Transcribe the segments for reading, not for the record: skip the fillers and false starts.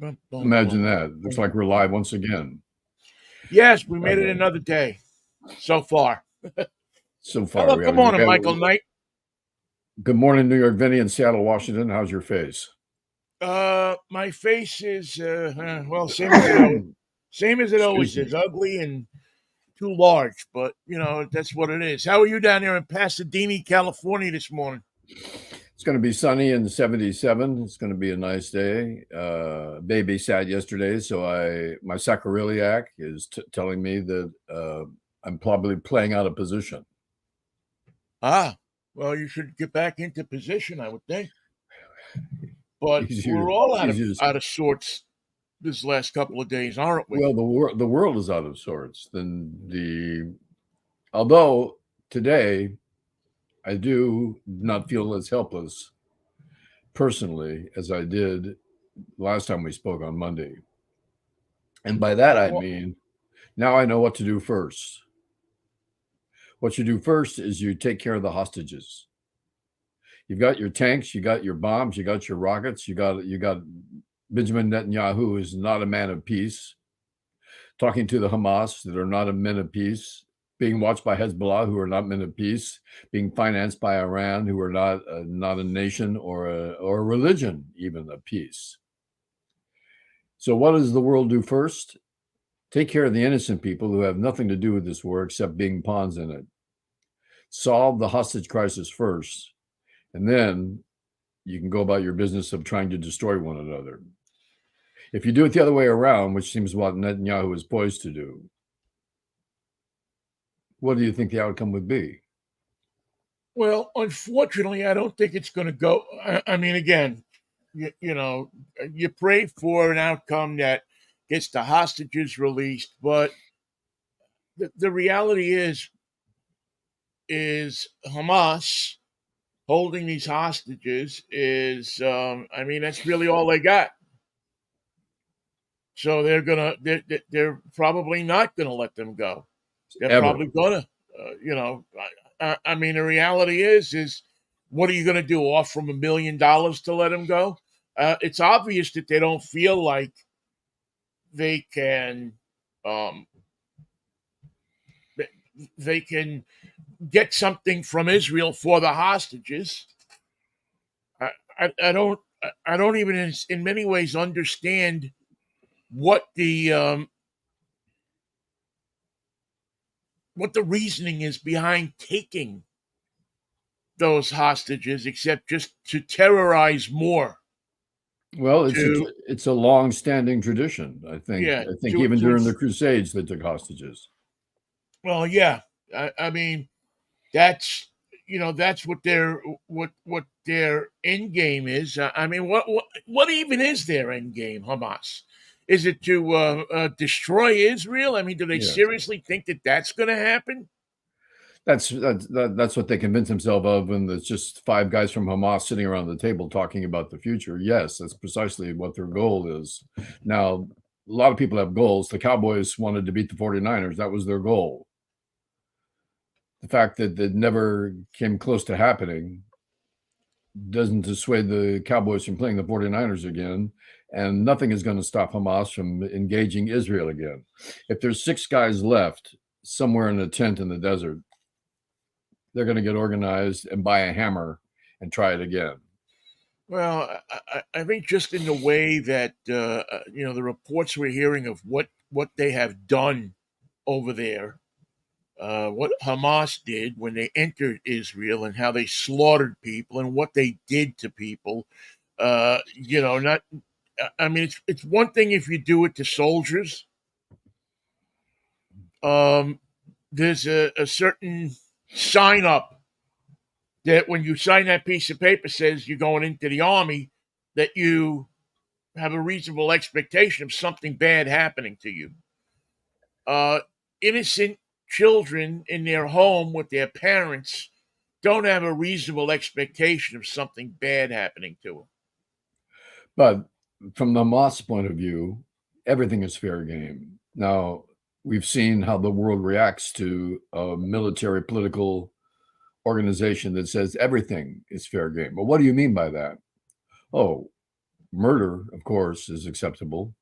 Bum, bum, bum, Imagine that. Looks like we're live once again. Yes, we made it Okay. another day so far. So far, Hello, we good have morning, Michael Knight. good morning, New York, Vinnie, in Seattle, Washington. How's your face? My face is well, same as it always Excuse me. is, ugly and too large. But that's what it is. How are you down there in Pasadena, California this morning? It's going to be sunny and 77. It's going to be a nice day. Baby sat yesterday, so my sacroiliac is telling me that I'm probably playing out of position. Ah, well, you should get back into position, I would think. But we're Easier, all easier. out of sorts this last couple of days, aren't we? Well, the world is out of sorts. Although today I do not feel as helpless personally as I did last time we spoke on Monday. And by that I Well, mean now I know what to do first. What you do first is you take care of the hostages. You've got your tanks, you got your bombs, you got your rockets, you got Benjamin Netanyahu, who is not a man of peace, talking to the Hamas that are not a men of peace, being watched by Hezbollah, who are not men of peace, being financed by Iran, who are not a nation or a religion even of peace. So what does the world do first? Take care of the innocent people who have nothing to do with this war except being pawns in it. Solve the hostage crisis first, and then you can go about your business of trying to destroy one another. If you do it the other way around, which seems what Netanyahu is poised to do, what do you think the outcome would be? Well, unfortunately, I don't think it's going to go. I mean, again, you pray for an outcome that gets the hostages released, but the reality is Hamas holding these hostages is, I mean, that's really all they got. So they're probably not gonna let them go. They're Ever. probably gonna, I mean, the reality is what are you gonna do? Offer them $1 million to let them go? It's obvious that they don't feel like they can, um, they can get something from Israel for the hostages. I don't even in many ways understand what the reasoning is behind taking those hostages, except just to terrorize more. Well, To it's a long-standing tradition. I think yeah, even to during the Crusades they took hostages. well, yeah. I mean, that's that's what their end game is. I mean, what even is their end game, Hamas? Is it to destroy Israel? I mean, do they Yes. seriously think that that's going to happen? That's what they convince themselves of when it's just five guys from Hamas sitting around the table talking about the future. Yes, that's precisely what their goal is. Now, a lot of people have goals. The Cowboys wanted to beat the 49ers. That was their goal. The fact that it never came close to happening doesn't dissuade the Cowboys from playing the 49ers again. And nothing is going to stop Hamas from engaging Israel again. If there's 6 guys left somewhere in a tent in the desert, they're going to get organized and buy a hammer and try it again. Well, I think just in the way that the reports we're hearing of what they have done over there, what Hamas did when they entered Israel, and how they slaughtered people, and what they did to people. Not. I mean, it's one thing if you do it to soldiers. There's a certain sign up that when you sign that piece of paper says you're going into the army, that you have a reasonable expectation of something bad happening to you. Innocent children in their home with their parents don't have a reasonable expectation of something bad happening to them. But from the Hamas point of view, everything is fair game. Now, we've seen how the world reacts to a military political organization that says everything is fair game. But what do you mean by that? Oh, Murder, of course, is acceptable.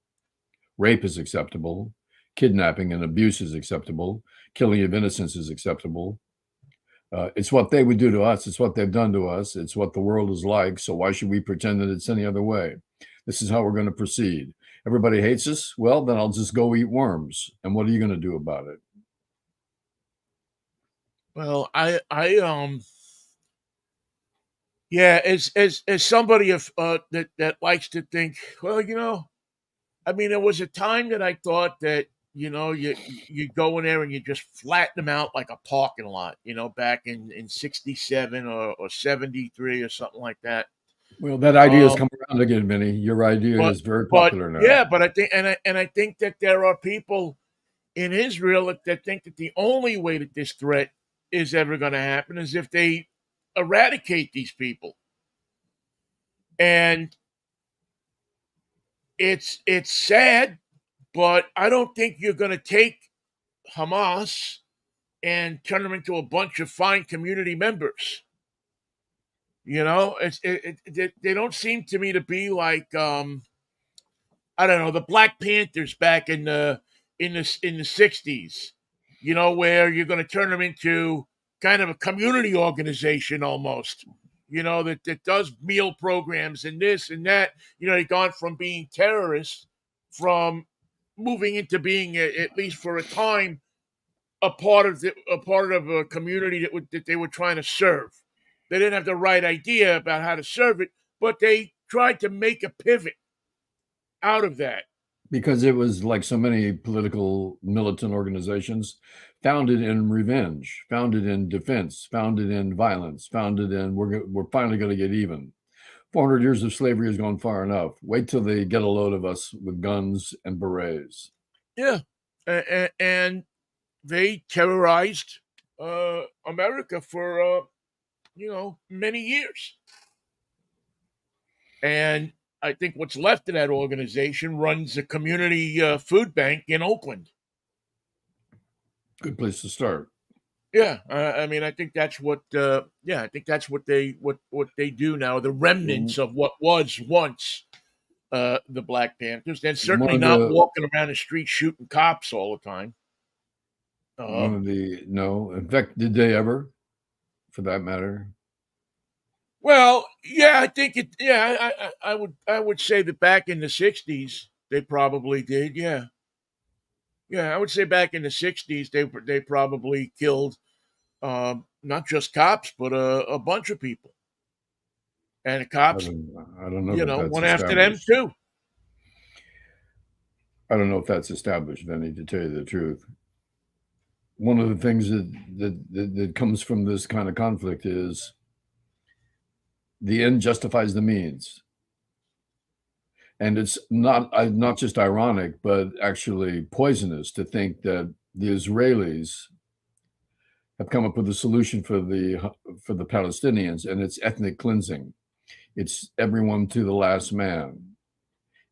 Rape is acceptable. Kidnapping and abuse is acceptable. Killing of innocents is acceptable. It's what they would do to us. It's what they've done to us. It's what the world is like. So why should we pretend that it's any other way? This is how we're going to proceed. Everybody hates us. Well, then I'll just go eat worms. And what are you going to do about it? Well, yeah, as somebody of that likes to think, well, I mean, there was a time that I thought that you go in there and you just flatten them out like a parking lot, back in '67 or '73 or something like that. Well, that idea has Um, come around again, Vinny. Your idea but is very but popular now. yeah, but I think and I think that there are people in Israel that think that the only way that this threat is ever going to happen is if they eradicate these people. And it's sad, but I don't think you're going to take Hamas and turn them into a bunch of fine community members. They don't seem to me to be like I don't know, the Black Panthers back in the '60s. Where you're going to turn them into kind of a community organization almost. That does meal programs and this and that. They've gone from being terrorists, from moving into being at least for a time a part of a community that they were trying to serve. They didn't have the right idea about how to serve it, but they tried to make a pivot out of that. Because it was like so many political militant organizations, founded in revenge, founded in defense, founded in violence, founded in we're finally going to get even. 400 years of slavery has gone far enough. Wait till they get a load of us with guns and berets. Yeah, and they terrorized America for many years, and I think what's left of that organization runs a community food bank in Oakland. Good place to start. Yeah, I mean, I think that's what. Yeah, I think that's what they do now. The remnants of what was once the Black Panthers. They're One certainly of not the walking around the street shooting cops all the time. one of the no, in fact, did they ever, for that matter? Well, yeah, I think it. Yeah, I would say that back in the '60s they probably did. Yeah, yeah, I would say back in the '60s they probably killed not just cops but a bunch of people, and the cops I don't know that that's went after them established. too. I don't know if that's established, Vinny, to tell you the truth. One of the things that comes from this kind of conflict is the end justifies the means. And it's not just ironic, but actually poisonous to think that the Israelis have come up with a solution for the Palestinians, and it's ethnic cleansing. It's everyone to the last man.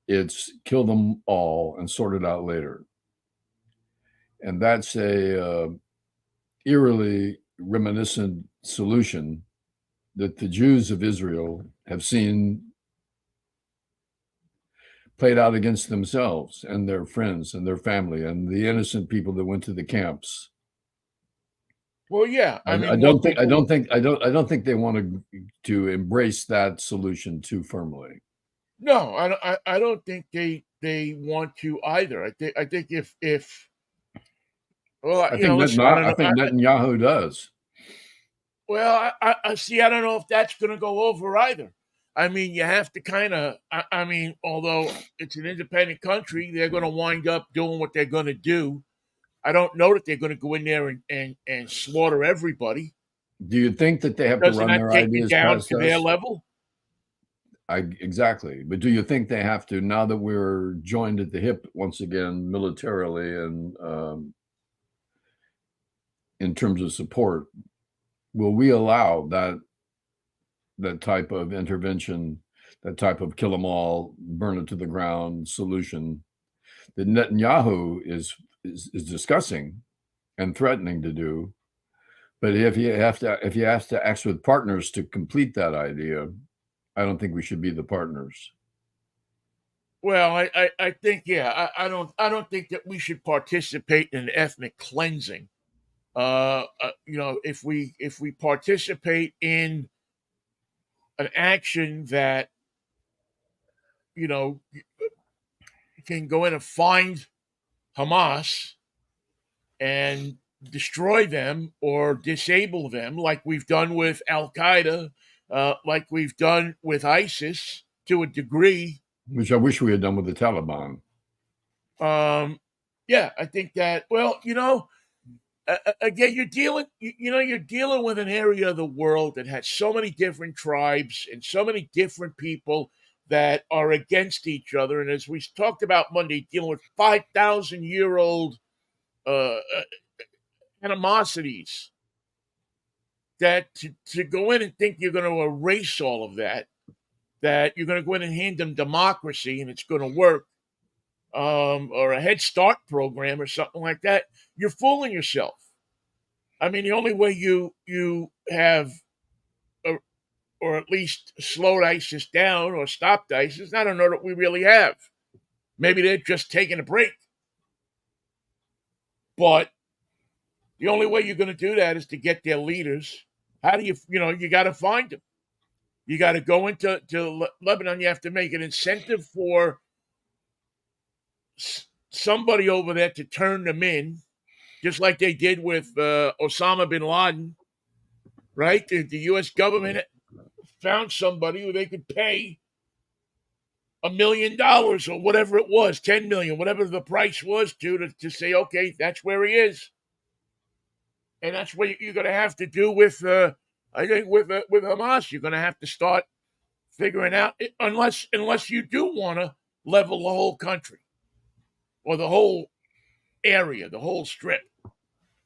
It's kill them all and sort it out later. And that's a eerily reminiscent solution that the Jews of Israel have seen played out against themselves and their friends and their family and the innocent people that went to the camps. Well, yeah, I I mean, don't think they want to embrace that solution too firmly. No, I don't think they want to either. I think if well, I think I don't I know. think Netanyahu does. Well, I see. I don't know if that's going to go over either. I mean, you have to kind of. I mean, although it's an independent country, they're going to wind up doing what they're going to do. I don't know that they're going to go in there and slaughter everybody. Do you think that they have to Doesn't run that their take you ideas down past to their us? level? Exactly. But do you think they have to, now that we're joined at the hip once again militarily and in terms of support, will we allow that type of intervention, that type of kill them all, burn it to the ground solution that Netanyahu is discussing and threatening to do? But if he has to act with partners to complete that idea, I don't think we should be the partners. Well, I think yeah, I don't think that we should participate in ethnic cleansing. If we participate in an action that you know can go in and find Hamas and destroy them or disable them, like we've done with Al Qaeda, like we've done with ISIS to a degree. which I wish we had done with the Taliban. Yeah, I think that. Well, again, you're dealing with an area of the world that has so many different tribes and so many different people that are against each other. And as we talked about Monday, dealing with 5,000-year-old animosities, that to go in and think you're going to erase all of that, that you're going to go in and hand them democracy and it's going to work, or a Head Start program or something like that, you're fooling yourself. I mean, the only way you have, or at least slowed ISIS down or stopped ISIS, I don't know that we really have. Maybe they're just taking a break. But the only way you're going to do that is to get their leaders. How do you got to find them. You got to go into Lebanon. You have to make an incentive for somebody over there to turn them in, just like they did with Osama bin Laden, right? The U.S. government found somebody who they could pay $1 million or whatever it was, 10 million, whatever the price was to say, okay, that's where he is. And that's what you're going to have to do with, I think, with Hamas. You're going to have to start figuring out, unless you do want to level the whole country or the whole area, the whole strip.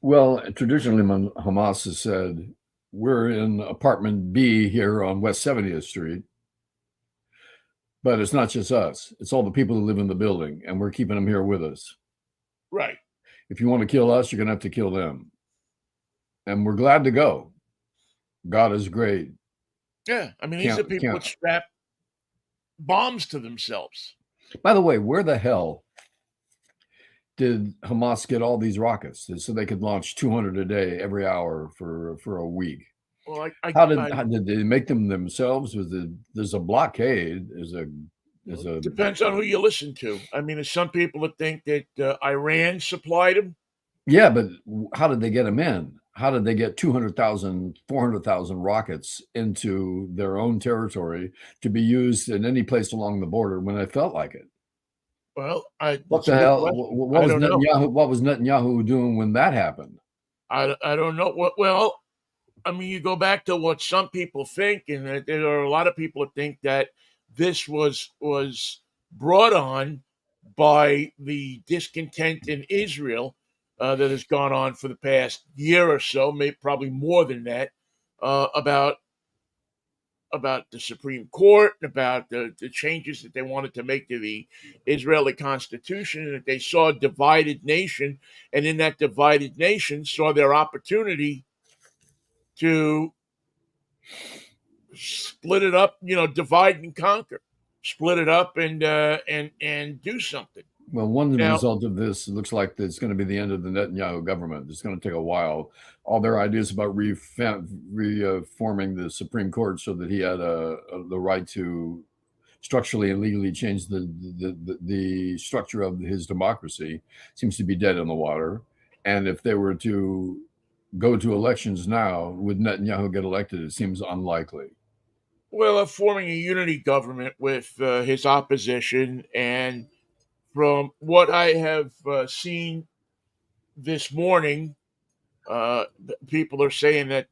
Well, traditionally, Hamas has said, we're in apartment B here on West 70th Street, but it's not just us. It's all the people who live in the building, and we're keeping them here with us. Right. If you want to kill us, you're going to have to kill them. And we're glad to go. God is great. Yeah. I mean, these are people that strap bombs to themselves. By the way, where the hell did Hamas get all these rockets so they could launch 200 a day every hour for a week? Well, how did they make them themselves? There's a blockade? Depends on who you listen to. I mean, there's some people that think that Iran supplied them. Yeah, but how did they get them in? How did they get 200,000, 400,000 rockets into their own territory to be used in any place along the border when they felt like it? Well, what the hell? What was Netanyahu doing when that happened? I don't know. Well, I mean, you go back to what some people think, and there are a lot of people that think that this was brought on by the discontent in Israel that has gone on for the past year or so, maybe probably more than that, about the Supreme Court, about the changes that they wanted to make to the Israeli Constitution, and that they saw a divided nation, and in that divided nation saw their opportunity to split it up, divide and conquer, split it up and do something. Well, one result of this looks like it's going to be the end of the Netanyahu government. It's going to take a while. All their ideas about reforming the Supreme Court so that he had the right to structurally and legally change the structure of his democracy seems to be dead in the water. And if they were to go to elections now, would Netanyahu get elected? It seems unlikely. Well, forming a unity government with his opposition, and from what I have seen this morning, people are saying that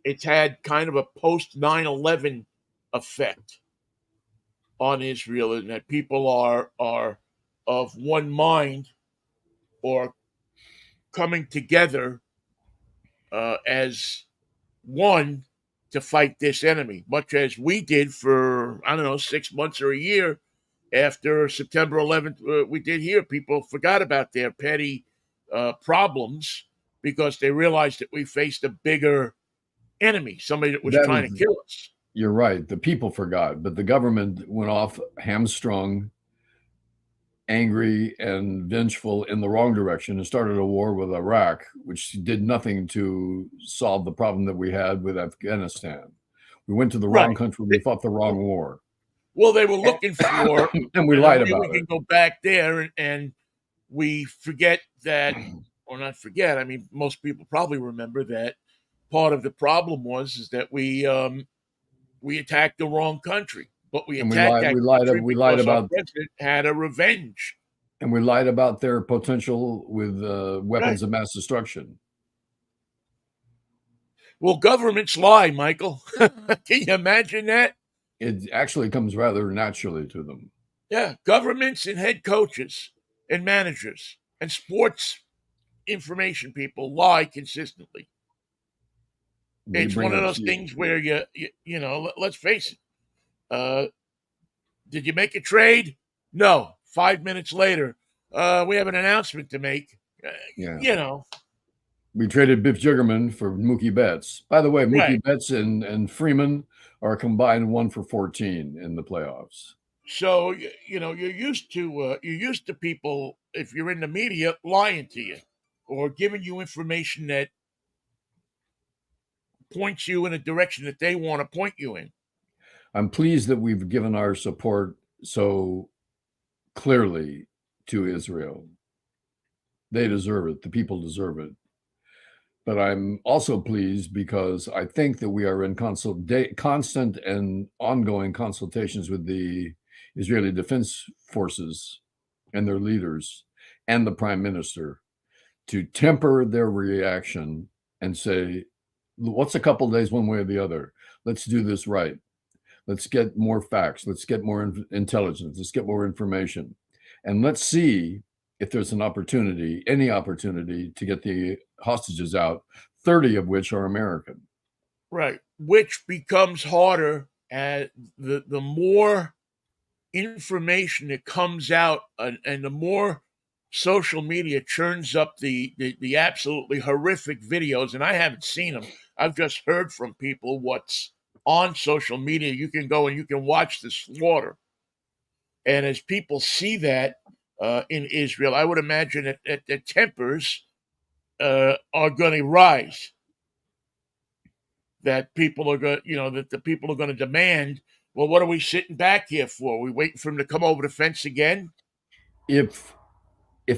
it's had kind of a post 9/11 effect on Israel, and that people are of one mind or coming together as one to fight this enemy, much as we did for, I don't know, 6 months or a year after September 11th. We did here. People forgot about their petty problems because they realized that we faced a bigger enemy, somebody that was trying to kill us. You're right. The people forgot, but the government went off hamstrung, angry, and vengeful in the wrong direction and started a war with Iraq, which did nothing to solve the problem that we had with Afghanistan. We went to the wrong Right. country. We fought the wrong war. Well, they were looking for, And we and lied maybe we about can it. go back there, and we forget that, or not forget. I mean, most people probably remember that part of the problem was is that we attacked the wrong country, but we And we attacked lied. that We lied. country We lied because our about. president had a revenge. And we lied about their potential with Right. weapons of mass destruction. Well, governments lie, Michael. Can you imagine that? It actually comes rather naturally to them. Yeah, governments and head coaches and managers and sports information people lie consistently. We It's bring one of up. those things where you know, let's face it. Uh, did you make a trade? No. 5 minutes later, we have an announcement to make. Yeah. You know, We traded Biff Jiggerman for Mookie Betts. By the way, right. Mookie Betts and Freeman are combined 1 for 14 in the playoffs. So you know you're used to people, if you're in the media, lying to you or giving you information that points you in a direction that they want to point you in. I'm pleased that we've given our support so clearly to Israel. They deserve it. The people deserve it. But I'm also pleased because I think that we are in constant and ongoing consultations with the Israeli Defense Forces and their leaders and the prime minister to temper their reaction and say, what's a couple days one way or the other? Let's do this right. Let's get more facts. Let's get more intelligence. Let's get more information. And let's see if there's an opportunity, any opportunity to get the hostages out, 30 of which are American. Right. Which becomes harder as the more information that comes out, and the more social media churns up the absolutely horrific videos. And I haven't seen them. I've just heard from people what's on social media. You can go and you can watch the slaughter. And as people see that in Israel, I would imagine that the tempers are going to rise. That people are going, that the people are going to demand. Well, what are we sitting back here for? Are we waiting for him to come over the fence again? If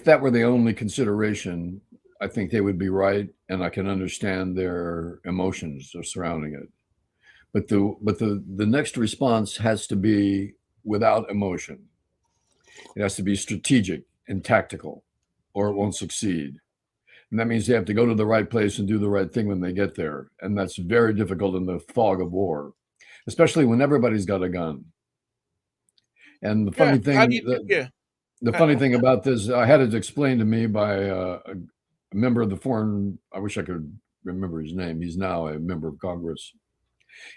that were the only consideration, I think they would be right, and I can understand their emotions surrounding it. But the next response has to be without emotion. It has to be strategic and tactical, or it won't succeed. And that means they have to go to the right place and do the right thing when they get there. And that's very difficult in the fog of war, especially when everybody's got a gun. And the Yeah. funny How do thing, you? Yeah. the funny thing about this, I had it explained to me by a member of the foreign. I wish I could remember his name. He's now a member of Congress.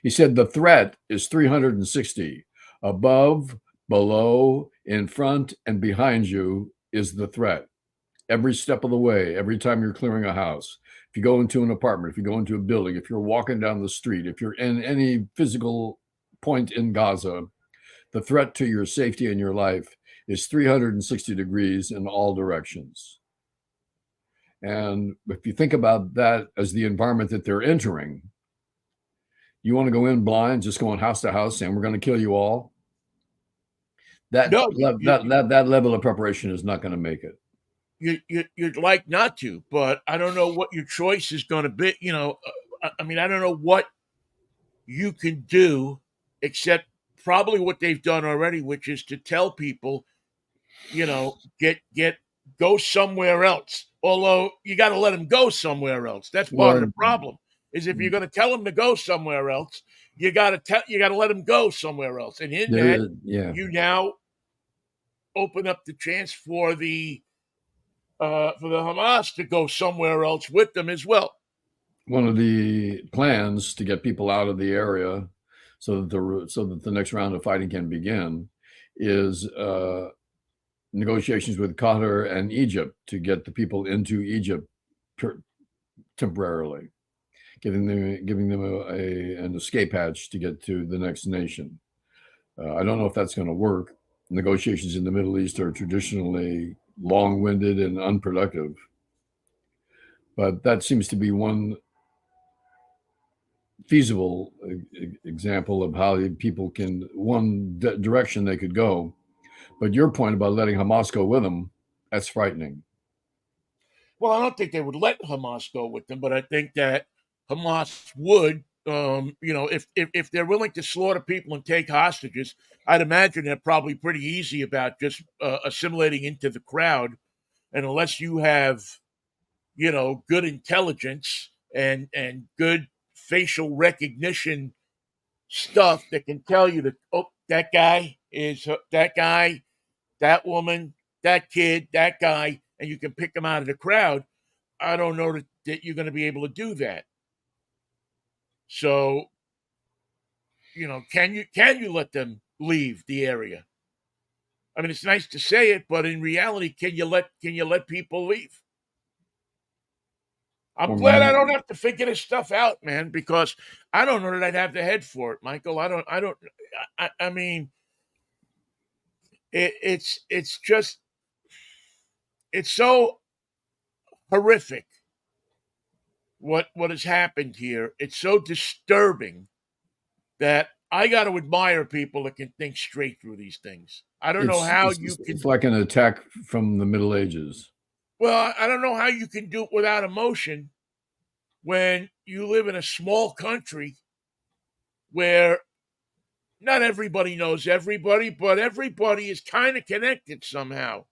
He said the threat is 360 above, below, in front, and behind you is the threat. Every step of the way, every time you're clearing a house, if you go into an apartment, if you go into a building, if you're walking down the street, if you're in any physical point in Gaza, the threat to your safety and your life is 360 degrees in all directions. And if you think about that as the environment that they're entering, you want to go in blind, just going house to house saying, we're going to kill you all. That, No, that level of preparation is not going to make it. you'd like not to, but I don't know what your choice is going to be. I mean, I don't know what you can do except probably what they've done already, which is to tell people, get go somewhere else. Although you got to let them go somewhere else. That's part of Well, the problem. Is if you're going to tell them to go somewhere else, you got to let them go somewhere else. And in that, yeah. you now open up the chance for the Hamas to go somewhere else with them as well. One of the plans to get people out of the area so that the next round of fighting can begin is negotiations with Qatar and Egypt to get the people into Egypt temporarily. giving them an escape hatch to get to the next nation. I don't know if that's going to work. Negotiations in the Middle East are traditionally long-winded and unproductive, but that seems to be one feasible example of how people can one direction they could go. But your point about letting Hamas go with them, that's frightening. Well, I don't think they would let Hamas go with them, but I think that Hamas would. If they're willing to slaughter people and take hostages, I'd imagine they're probably pretty easy about just assimilating into the crowd. And unless you have, good intelligence and good facial recognition stuff that can tell you that, oh, that guy is that guy, that woman, that kid, that guy, and you can pick them out of the crowd. I don't know that you're going to be able to do that. So, can you let them leave the area? I mean, it's nice to say it, but in reality, can you let people leave? I'm Or glad I man, don't have to figure this stuff out, man, because I don't know that I'd have the head for it, Michael. I mean, it's just it's so horrific what has happened here. It's so disturbing that I got to admire people that can think straight through these things. I don't know it's, how it's you it's can. like an attack from the Middle Ages. Well, I don't know how you can do it without emotion when you live in a small country where not everybody knows everybody, but everybody is kind of connected somehow.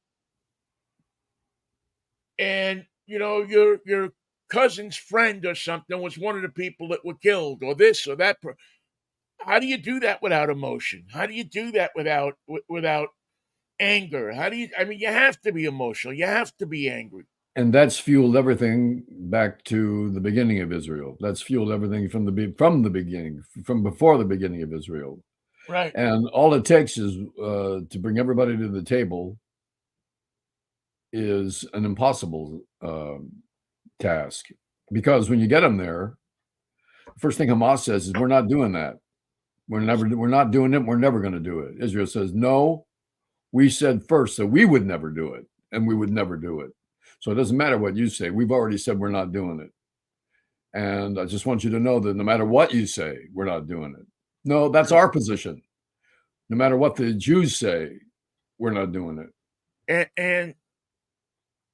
And your cousin's friend or something was one of the people that were killed, or this or that. How do you do that without emotion? How do you do that without anger? How do you? I mean, you have to be emotional. You have to be angry. And that's fueled everything back to the beginning of Israel. That's fueled everything from the beginning, from before the beginning of Israel. Right. And all it takes is to bring everybody to the table is an impossible task, because when you get them there, the first thing Hamas says is, "We're not doing that. We're not doing it. We're never going to do it." Israel says, "No, we said first that we would never do it, and we would never do it. So it doesn't matter what you say. We've already said we're not doing it. And I just want you to know that no matter what you say, we're not doing it." No, that's our position. No matter what the Jews say, we're not doing it. And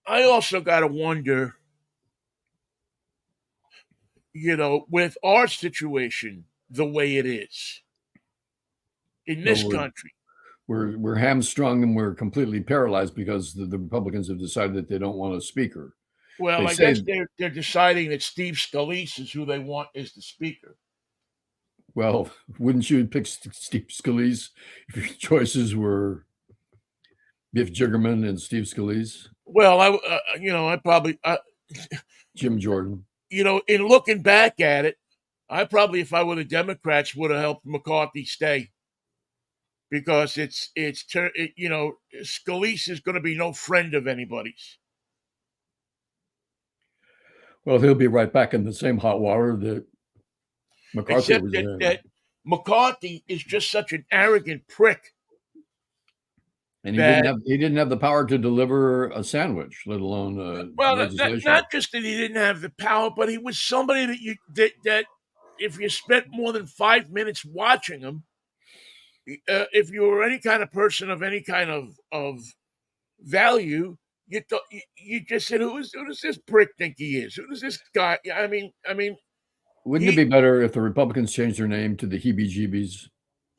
I also got to wonder, with our situation the way it is in Well, this country. we're hamstrung and we're completely paralyzed because the Republicans have decided that they don't want a speaker. Well, They I say, guess they're deciding that Steve Scalise is who they want as the speaker. well, wouldn't you pick Steve Scalise if your choices were Biff Jiggerman and Steve Scalise, Well, I probably, Jim Jordan? in looking back at it, I probably, if I were the Democrats, would have helped McCarthy stay because Scalise is going to be no friend of anybody's. Well, he'll be right back in the same hot water that McCarthy Except was that in. McCarthy is just such an arrogant prick And that, he didn't have the power to deliver a sandwich, let alone well, legislation. not just that he didn't have the power, but he was somebody that if you spent more than 5 minutes watching him, if you were any kind of person of any kind of value, you just said, who does this prick think he is? Who does this guy? I mean, Wouldn't it he. be better if the Republicans changed their name to the Heebie-Jeebies?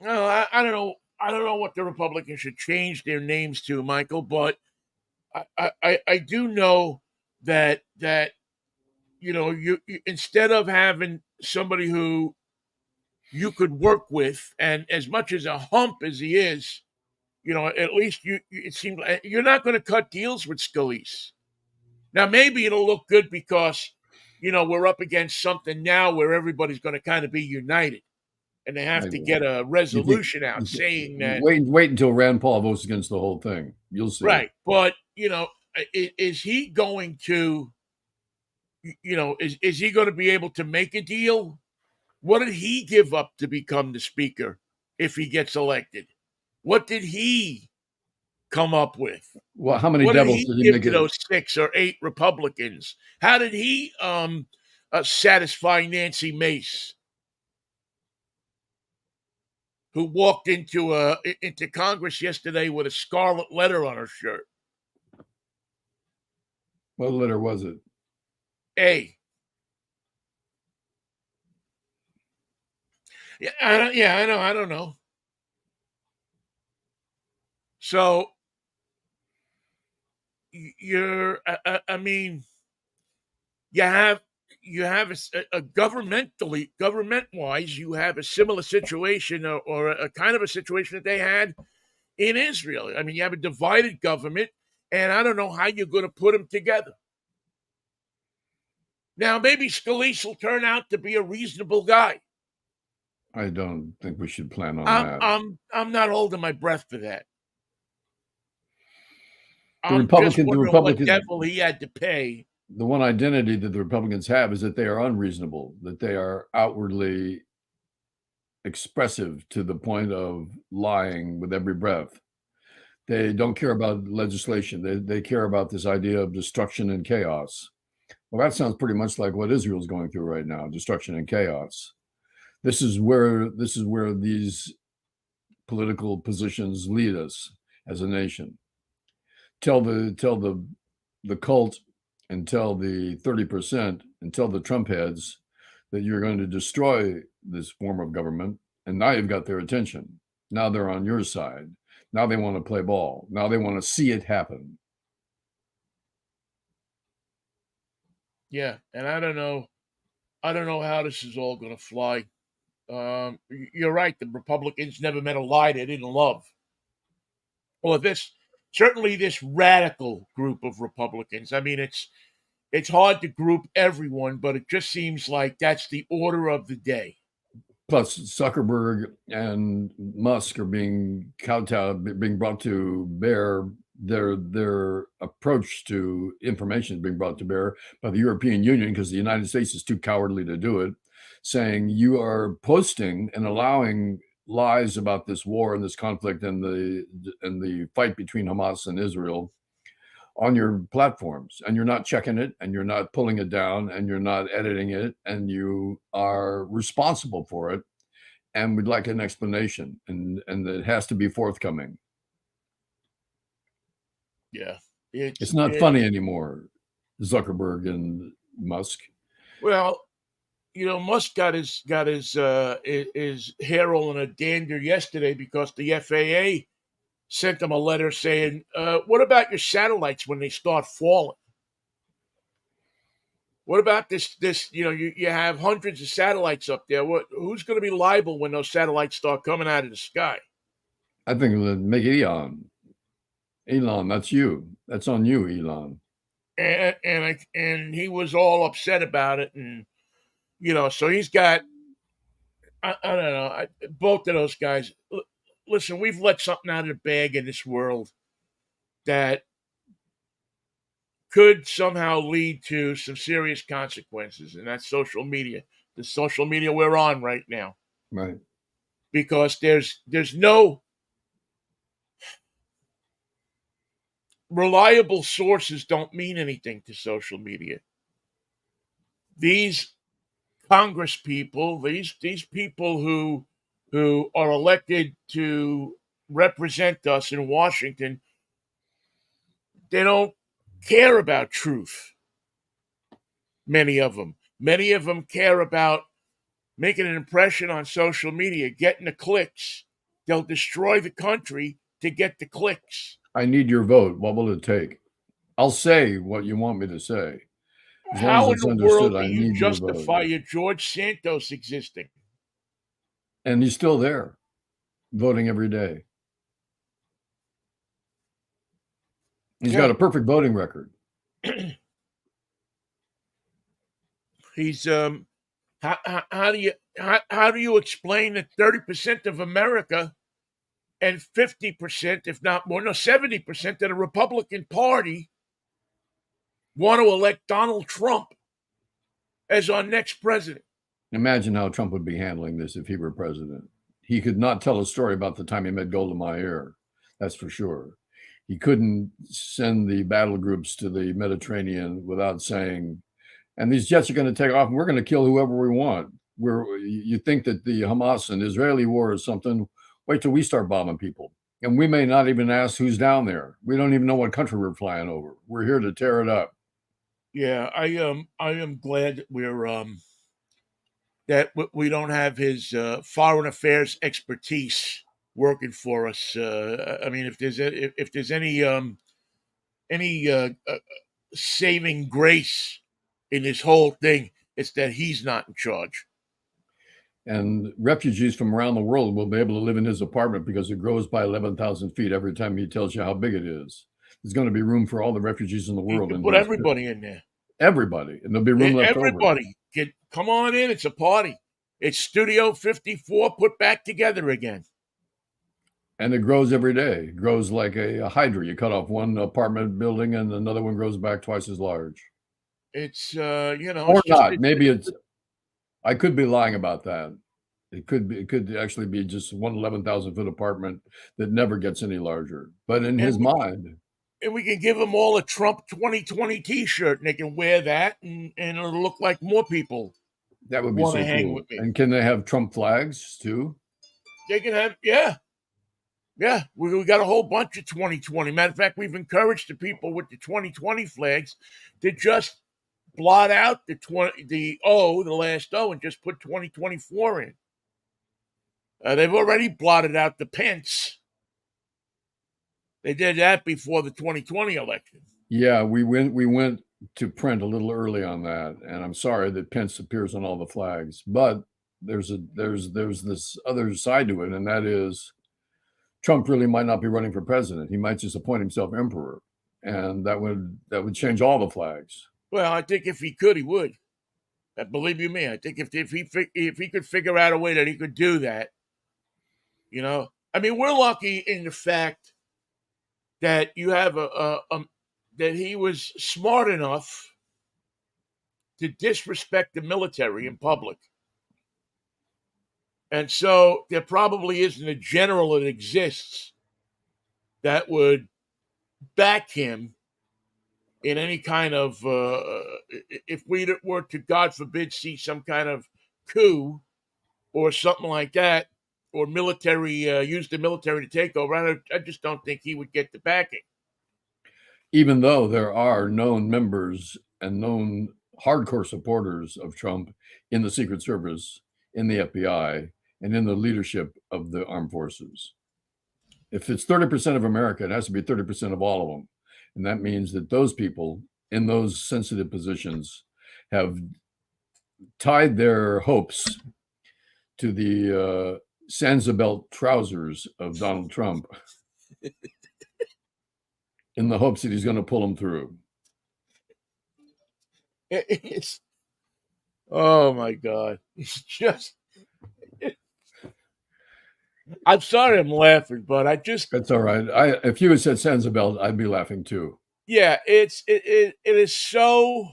No, I don't know. I don't know what the Republicans should change their names to, Michael, but I do know that you instead of having somebody who you could work with, and as much as a hump as he is, at least it seems like you're not going to cut deals with Scalise. Now maybe it'll look good because we're up against something now where everybody's going to kind of be united, and they have Like, to get a you think resolution out saying that. wait until Rand Paul votes against the whole thing. You'll see. Right. But, is he going to is he going to be able to make a deal? What did he give up to become the speaker if he gets elected? What did he come up with? Well, how many What did devils he did he give make to it? those 6 or 8 Republicans? How did he satisfy Nancy Mace, who walked into Congress yesterday with a scarlet letter on her shirt? What letter was it? A. Yeah, I know. I don't know. So I mean, you have a government wise, you have a similar situation, or a kind of a situation that they had in Israel. I mean, you have a divided government, and I don't know how you're going to put them together. Now, maybe Scalise will turn out to be a reasonable guy. I don't think we should plan on that. I'm not holding my breath for that. The I'm just Republican, the wondering what Republican, devil he had to pay. the one identity that the Republicans have is that they are unreasonable, that they are outwardly expressive to the point of lying with every breath. They don't care about legislation. They care about this idea of destruction and chaos. Well, that sounds pretty much like what Israel's going through right now, destruction and chaos. This is where these political positions lead us as a nation. Tell the cult and tell the 30% and tell the Trump heads that you're going to destroy this form of government, and now you've got their attention. Now they're on your side. Now they want to play ball. Now they want to see it happen. Yeah, and I don't know how this is all going to fly. You're right. The Republicans never met a lie they didn't love. Well, certainly this radical group of Republicans. I mean, it's hard to group everyone, but it just seems like that's the order of the day. Plus, Zuckerberg and Musk are being kowtowed, being brought to bear. Their approach to information is being brought to bear by the European Union because the United States is too cowardly to do it, saying you are posting and allowing lies about this war and this conflict and the fight between Hamas and Israel on your platforms, and you're not checking it, and you're not pulling it down, and you're not editing it, and you are responsible for it, and we'd like an explanation, and it has to be forthcoming. Yeah, it's not funny anymore, Zuckerberg and Musk. Well, Musk got his hair all in a dander yesterday because the FAA sent him a letter saying, "What about your satellites when they start falling? What about this? You have hundreds of satellites up there. Who's going to be liable when those satellites start coming out of the sky?" I think we'll make it Elon. Elon, that's you. That's on you, Elon. And he was all upset about it, and so he's got. I don't know. Both of those guys. Listen, we've let something out of the bag in this world that could somehow lead to some serious consequences, and that's social media. The social media we're on right now. Right. Because there's no reliable sources don't mean anything to social media. These Congress people, these people who are elected to represent us in Washington, they don't care about truth. Many of them care about making an impression on social media, getting the clicks. They'll destroy the country to get the clicks. I need your vote. What will it take? I'll say what you want me to say. As long as How in it's the understood, world do I you need your vote. justify your George Santos existing? And he's still there, voting every day. He's got a perfect voting record. He's how do you explain that 30% of America and 50%, if not more, no 70% of the Republican Party want to elect Donald Trump? as our next president. Imagine how Trump would be handling this if he were president. He could not tell a story about the time he met Golda Meir. That's for sure. He couldn't send the battle groups to the Mediterranean without saying, and these jets are going to take off and we're going to kill whoever we want. You think that the Hamas and Israeli war is something, wait till we start bombing people. And we may not even ask who's down there. We don't even know what country we're flying over. We're here to tear it up. Yeah, I am glad that we don't have his foreign affairs expertise working for us. I mean, if there's any saving grace in this whole thing, it's that he's not in charge. And refugees from around the world will be able to live in his apartment because it grows by 11,000 feet every time he tells you how big it is. There's going to be room for all the refugees in the He world. can put everybody in there. Everybody. And there'll be room left over. Everybody can come on in. It's a party. It's Studio 54 put back together again. And it grows every day. It grows like a hydra. You cut off one apartment building and another one grows back twice as large. It's or it's not. Just, maybe it's I could be lying about that. It could actually be just one 11,000-foot apartment that never gets any larger. But in his mind. And we can give them all a Trump 2020 T-shirt, and they can wear that, and it'll look like more people. That would be so cool. And can they have Trump flags too? They can have, yeah. We got a whole bunch of 2020. Matter of fact, we've encouraged the people with the 2020 flags to just blot out the last O, and just put 2024 in. They've already blotted out the Pence. They did that before the 2020 election. Yeah, we went to print a little early on that, and I'm sorry that Pence appears on all the flags. But there's this other side to it, and that is Trump really might not be running for president. He might just appoint himself emperor, and that would change all the flags. Well, I think if he could, he would. Believe you me, I think if he could figure out a way that he could do that, I mean, we're lucky in the fact that you have that he was smart enough to disrespect the military in public. And so there probably isn't a general that exists that would back him in any kind of, if we were to, God forbid, see some kind of coup or something like that, or military, use the military to take over, I just don't think he would get the backing. Even though there are known members and known hardcore supporters of Trump in the Secret Service, in the FBI, and in the leadership of the armed forces. If it's 30% of America, it has to be 30% of all of them. And that means that those people in those sensitive positions have tied their hopes to the Sansa-belt trousers of Donald Trump in the hopes that he's going to pull them through. Oh my God. It's just, I'm sorry I'm laughing, but That's all right. If you had said Sansa-belt, I'd be laughing too. Yeah, it is so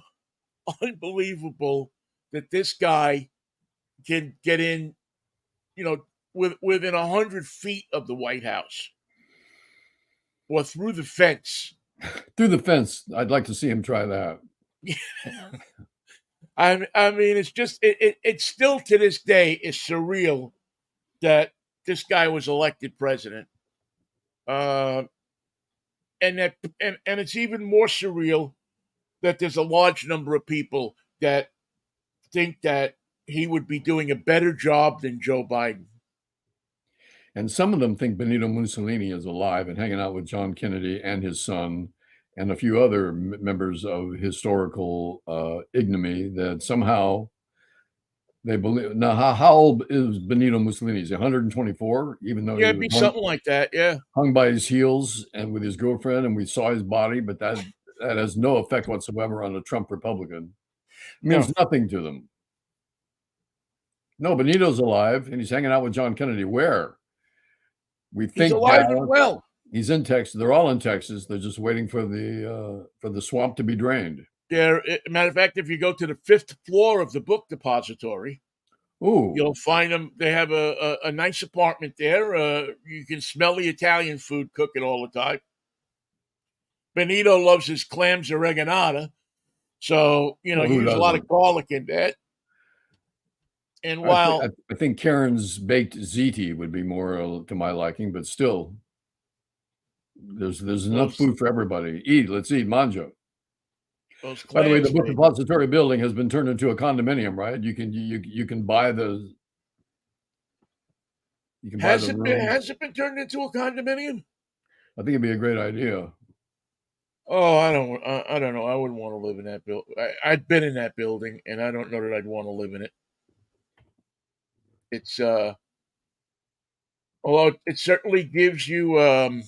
unbelievable that this guy can get in, within 100 feet of the White House or through the fence. Through the fence. I'd like to see him try that. I mean, it's just, it's still to this day is surreal that this guy was elected president. And it's even more surreal that there's a large number of people that think that he would be doing a better job than Joe Biden. And some of them think Benito Mussolini is alive and hanging out with John Kennedy and his son and a few other members of historical ignominy that somehow they believe. Now, how old is Benito Mussolini? Is he 124? Even though it'd be something like that, yeah. Hung by his heels and with his girlfriend, and we saw his body, but that has no effect whatsoever on a Trump Republican. It means nothing to them. No, Benito's alive, and he's hanging out with John Kennedy. Where? We think he's alive and well. He's in Texas. They're all in Texas. They're just waiting for the swamp to be drained. Matter of fact, if you go to the 5th floor of the book depository, Ooh, you'll find them. They have a nice apartment there. You can smell the Italian food cooking all the time. Benito loves his clams oreganata, so well, you who use a lot doesn't? of garlic in that. And I think while I think Karen's baked ziti would be more to my liking, but still, there's enough those food for everybody. Eat, let's eat, manjo. those By the way, the clams, book baby, depository building has been turned into a condominium, right? You can buy the room. has it been turned into a condominium? I think it'd be a great idea. Oh, I don't know. I wouldn't want to live in that building. I've been in that building, and I don't know that I'd want to live in it. It's although it certainly gives you an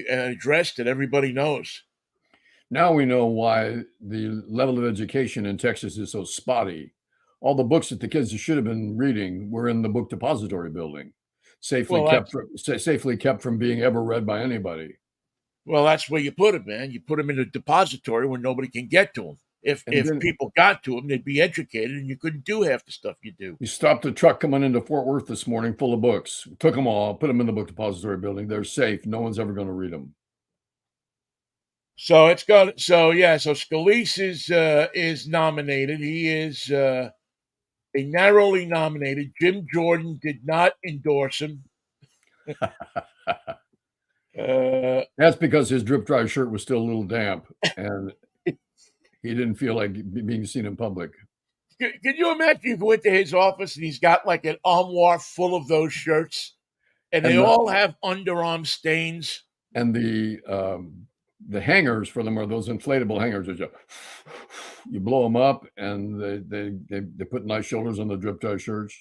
address that everybody knows. Now we know why the level of education in Texas is so spotty. All the books that the kids should have been reading were in the book depository building, Well, that's safely kept from being ever read by anybody. that's where you put them, man. You put them in a depository where nobody can get to them. And If then people got to them, they'd be educated, and you couldn't do half the stuff you do. we stopped a truck coming into Fort Worth this morning full of books. Took them all, put them in the book depository building. They're safe. No one's ever going to read them. So it's got so yeah. So Scalise is nominated. He is a narrowly nominated. Jim Jordan did not endorse him. Uh, That's because his drip dry shirt was still a little damp and he didn't feel like being seen in public. can you imagine if you went to his office and he's got like an armoire full of those shirts, and they And the all have underarm stains? and the hangers for them are those inflatable hangers that you blow them up and they put nice shoulders on the drip dry shirts.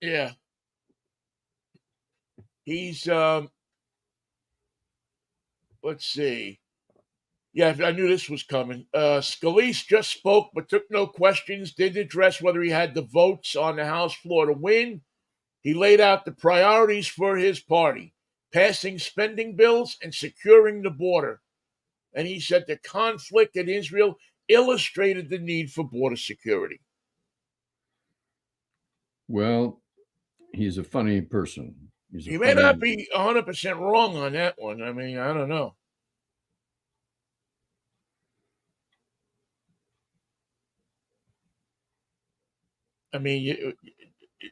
Yeah, he's let's see. Yeah, I knew this was coming. Scalise just spoke but took no questions, didn't address whether he had the votes on the House floor to win. He laid out the priorities for his party, passing spending bills and securing the border. And he said the conflict in Israel illustrated the need for border security. Well, he's a funny person. He's a He may not funny. be 100% wrong on that one. I mean, I don't know. I mean,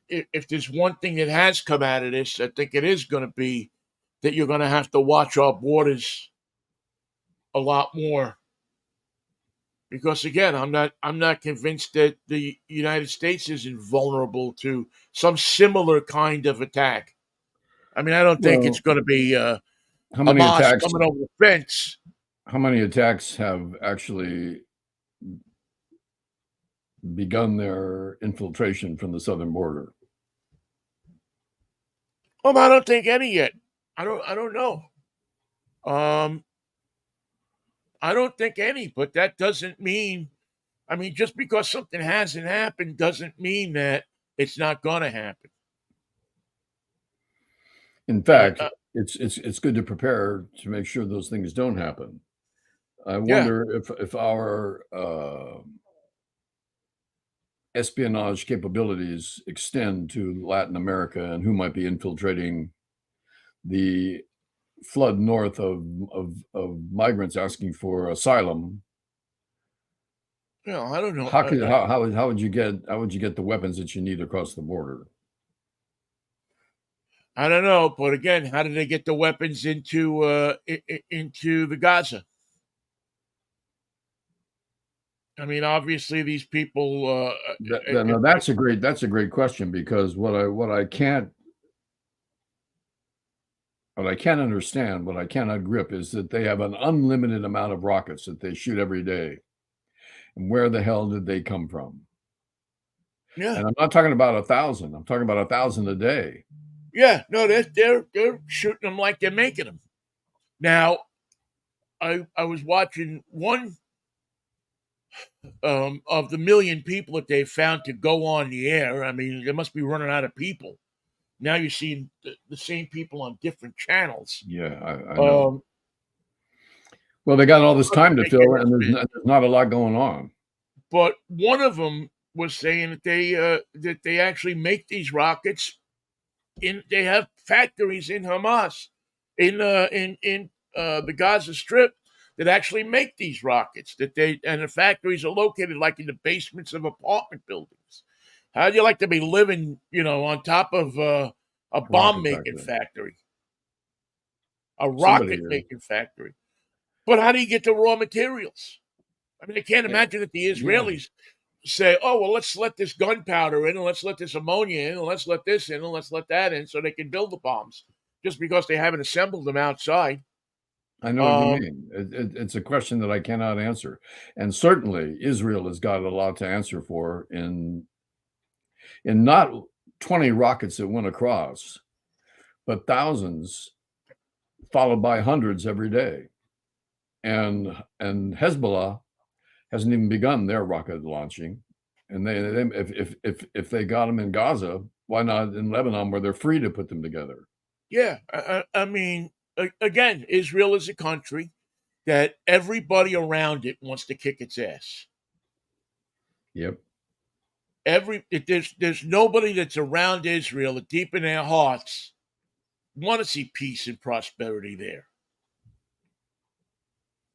if there's one thing that has come out of this, I think it is going to be that you're going to have to watch our borders a lot more. Because again, I'm not convinced that the United States is invulnerable to some similar kind of attack. I mean, I don't think it's Well, going to be how many Hamas attacks? coming over the fence. How many attacks have actually begun their infiltration from the southern border? I don't think any yet. I don't know. Um, I don't think any, but that doesn't mean. I mean, just because something hasn't happened doesn't mean that it's not going to happen. In Uh, fact, uh, it's good to prepare to make sure those things don't happen. I yeah, wonder if our espionage capabilities extend to Latin America and who might be infiltrating the flood north of migrants asking for asylum. I don't know. How would you get the weapons that you need across the border? I don't know, but again, how did they get the weapons into the Gaza? I mean, obviously, these people. No, that's a great question because what I can't understand, what I cannot grip is that they have an unlimited amount of rockets that they shoot every day. And where the hell did they come from? Yeah, And I'm not talking about 1,000. I'm talking about 1,000 a day. yeah. No, they're shooting them like they're making them. Now, I was watching one of the million people that they found to go on the air. I mean, they must be running out of people. Now you're seeing the same people on different channels. Yeah, I know. Um, Well, they got all this Doesn't time to make fill, any and sense. there's not a lot going on. But one of them was saying that they actually make these rockets they have factories in Hamas in the Gaza Strip that actually make these rockets. And the factories are located like in the basements of apartment buildings. How'd you like to be living, on top of a bomb Rocket making factory. factory, a Somebody rocket here. making factory? But how do you get the raw materials? I mean, I can't Eh, imagine that the yeah, Israelis say, "Oh, well, let's let this gunpowder in, and let's let this ammonia in, and let's let this in, and let's let that in, so they can build the bombs," just because they haven't assembled them outside. I know what you Um, mean. It's a question that I cannot answer, and certainly Israel has got a lot to answer for in not 20 rockets that went across, but thousands, followed by hundreds every day. And Hezbollah hasn't even begun their rocket launching. And if they got them in Gaza, why not in Lebanon where they're free to put them together? yeah, I mean, again, Israel is a country that everybody around it wants to kick its ass. Yep. There's nobody that's around Israel that deep in their hearts want to see peace and prosperity there.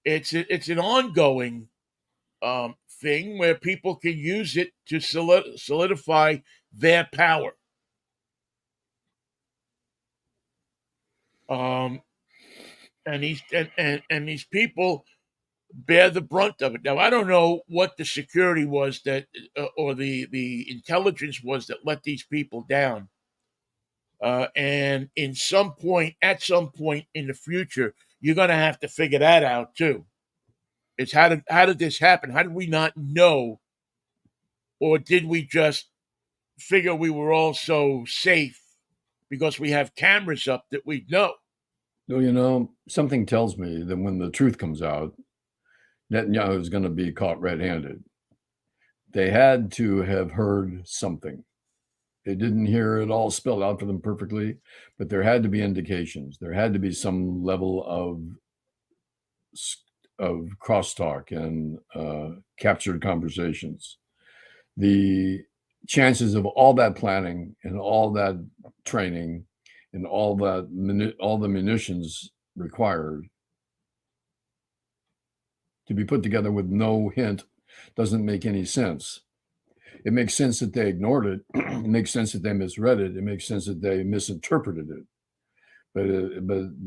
It's an ongoing thing where people can use it to solidify their power. Um, and these people bear the brunt of it. Now, I don't know what the security was that, or the intelligence was that let these people down. And at some point in the future, you're going to have to figure that out too. It's how did this happen? How did we not know, or did we just figure we were all so safe because we have cameras up that we know? Well, something tells me that when the truth comes out, Netanyahu is going to be caught red-handed. They had to have heard something. They didn't hear it all spelled out for them perfectly, but there had to be indications. There had to be some level of crosstalk and captured conversations. The chances of all that planning and all that training and all the munitions required to be put together with no hint doesn't make any sense. It makes sense that they ignored it. It makes sense that they misread it. It makes sense that they misinterpreted it. But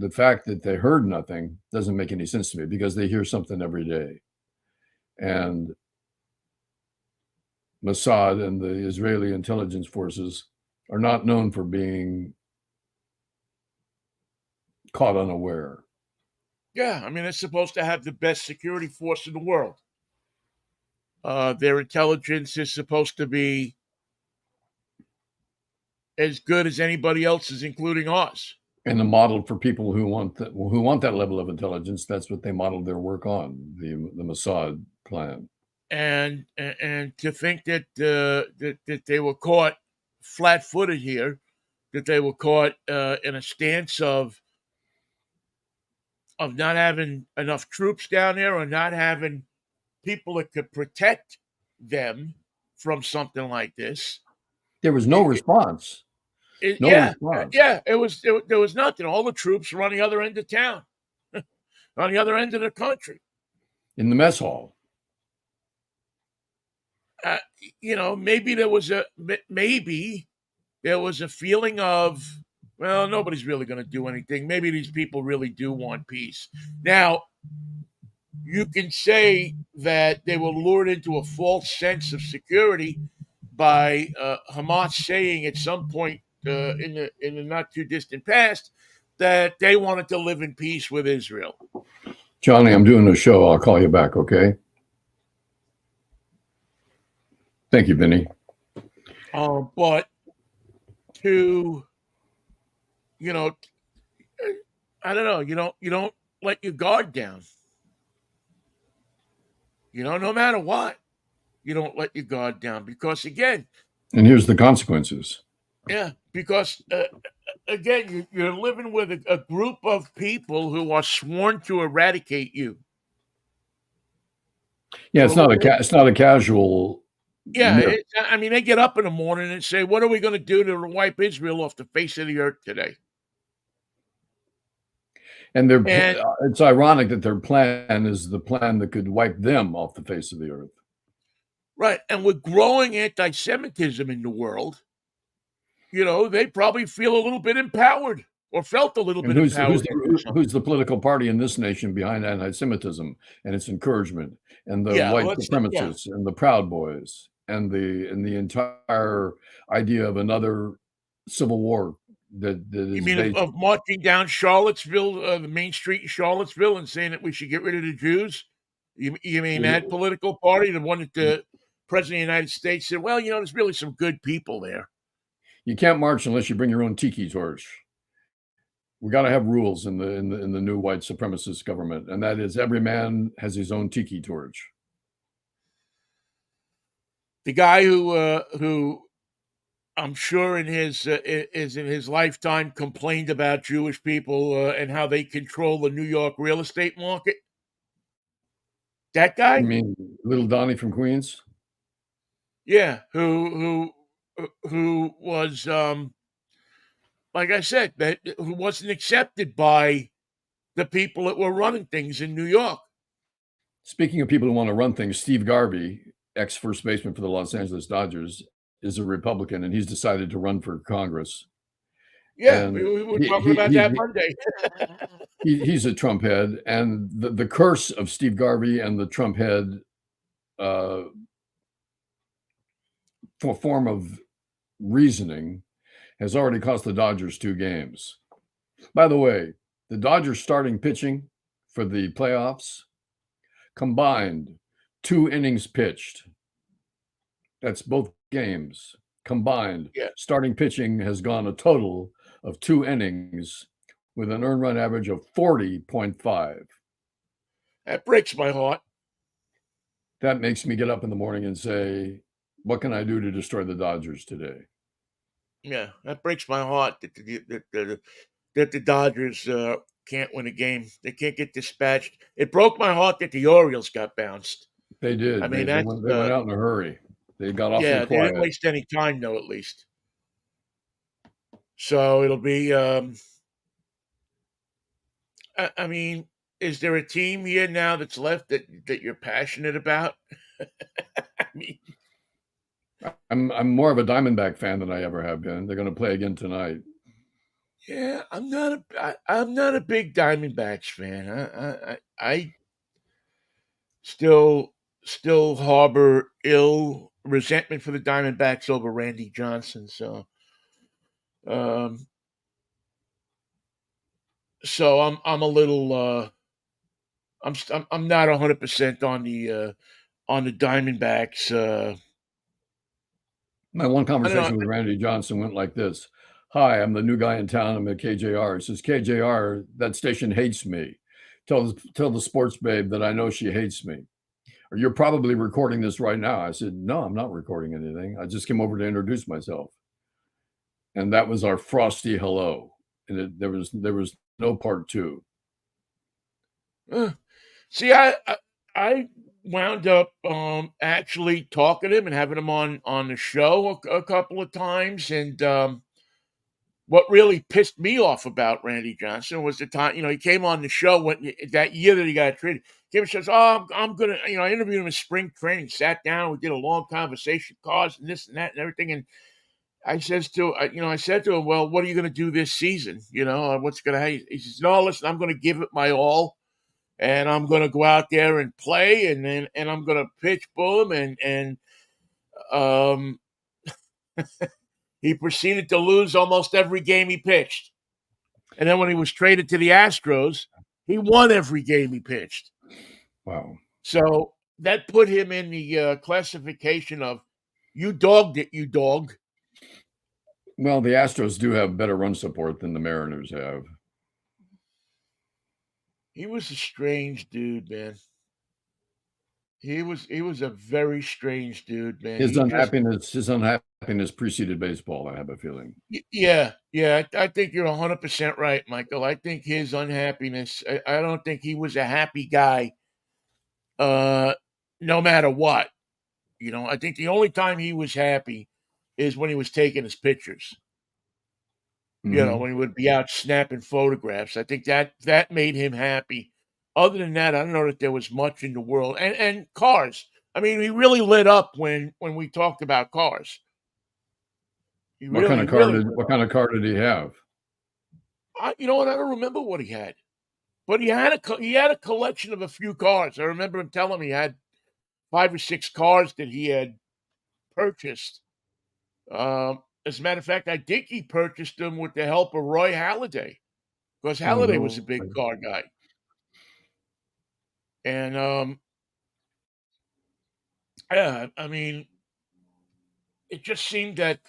the fact that they heard nothing doesn't make any sense to me because they hear something every day. And Mossad and the Israeli intelligence forces are not known for being caught unaware. Yeah, I mean, it's supposed to have the best security force in the world. Their intelligence is supposed to be as good as anybody else's, including ours. And the model for people who want that level of intelligence, that's what they modeled their work on, the Mossad plan. And to think that they were caught flat-footed here, that they were caught in a stance of not having enough troops down there, or not having people that could protect them from something like this. There was no response. No Yeah, response yeah, there was nothing. All the troops were on the other end of town, on the other end of the country. in the mess hall. Uh, maybe there was a feeling of, well, nobody's really going to do anything. Maybe these people really do want peace. Now, you can say that they were lured into a false sense of security by Hamas saying at some point in the not too distant past that they wanted to live in peace with Israel. Johnny, I'm doing a show. I'll call you back, okay? Thank you, Vinnie. But to, I don't know, you don't let your guard down. No matter what, you don't let your guard down because again, And here's the consequences. yeah, because again, you're living with a group of people who are sworn to eradicate you. Yeah, for a little bit. it's not a casual Yeah, myth. I mean, they get up in the morning and say, "What are we going to do to wipe Israel off the face of the earth today?" And And it's ironic that their plan is the plan that could wipe them off the face of the earth. right, and with growing anti-Semitism in the world, they probably feel a little bit empowered or felt a little And bit empowered to do who's something. the political party in this nation behind anti-Semitism and its encouragement, and the Yeah, white well, yeah. supremacists and the Proud Boys and the entire idea of another civil war that You is mean based. of marching down Charlottesville, the main street in Charlottesville, and saying that we should get rid of the Jews? You mean that political party, the one that the president of the United States said, "Well, there's really some good people there." You can't march unless you bring your own tiki torch. We got to have rules in the new white supremacist government, and that is every man has his own tiki torch. The guy who I'm sure in his lifetime complained about Jewish people and how they control the New York real estate market. That You guy, mean little Donnie from Queens? yeah, who was like I said, that who wasn't accepted by the people that were running things in New York. Speaking of people who want to run things, Steve Garvey, ex first baseman for the Los Angeles Dodgers, is a Republican, and he's decided to run for Congress. Yeah, And we were talking about that Monday. he's a Trump head, and the curse of Steve Garvey and the Trump head uh, form of reasoning has already cost the Dodgers 2 games. By the way, the Dodgers starting pitching for the playoffs combined 2 innings pitched. That's both games combined. Yeah, Starting pitching has gone a total of 2 innings with an earned run average of 40.5. that breaks my heart. That makes me get up in the morning and say, what can I do to destroy the Dodgers today? Yeah, that breaks my heart that the Dodgers can't win a game. They can't get dispatched. It broke my heart that the Orioles got bounced. They I did. mean, They that's went out in a hurry. They got awfully yeah, they didn't quiet. waste any time though, at least. So it'll be. I mean, is there a team here now that's left that you're passionate about? I mean, I'm more of a Diamondback fan than I ever have been. They're going to play again tonight. yeah, I'm not a big Diamondbacks fan. I still harbor ill resentment for the Diamondbacks over Randy Johnson. Um, so I'm a little I'm not 100% on the Diamondbacks. My one I don't know. conversation with Randy Johnson went like this. Hi, I'm the new guy in town. I'm at KJR. He says, KJR, that station hates me. Tell the sports babe that I know she hates me. Or you're probably recording this right now. I said, no, I'm not recording anything. I just came over to introduce myself. And that was our frosty hello. And there was no part two. See, I wound up actually talking to him and having him on the show a couple of times, and what really pissed me off about Randy Johnson was the time he came on the show when that year that he got traded. Came and says, "Oh, I'm gonna," I interviewed him in spring training, sat down, we did a long conversation, cause and this and that and everything, and I said to him, "Well, what are you going to do this season? What's going to happen?" He says, "No, listen, I'm going to give it my all, and I'm going to go out there and play, and I'm going to pitch, boom, and um, he proceeded to lose almost every game he pitched, and then when he was traded to the Astros, he won every game he pitched. Wow. So that put him in the classification of you dogged it, you dog." Well, the Astros do have better run support than the Mariners have. He was a strange dude, man. He was a very strange dude, man. His unhappiness preceded baseball, I have a feeling. Yeah, yeah. I think you're 100% right, Michael. I think his unhappiness. I don't think he was a happy guy. Uh, no matter what. You know, I think the only time he was happy is when he was taking his pictures. You know, Hmm. when he would be out snapping photographs. I think that made him happy. Other than that, I don't know that there was much in the world. And cars. I mean, he really lit up when we talked about cars. He really lit What up. kind of car did he have? You know what? I don't remember what he had, but he had a collection of a few cars. I remember him telling me he had 5 or 6 cars that he had purchased. As a matter of fact, I think he purchased them with the help of Roy Halladay because Oh Halladay was a no. big car guy. And yeah, I mean, it just seemed that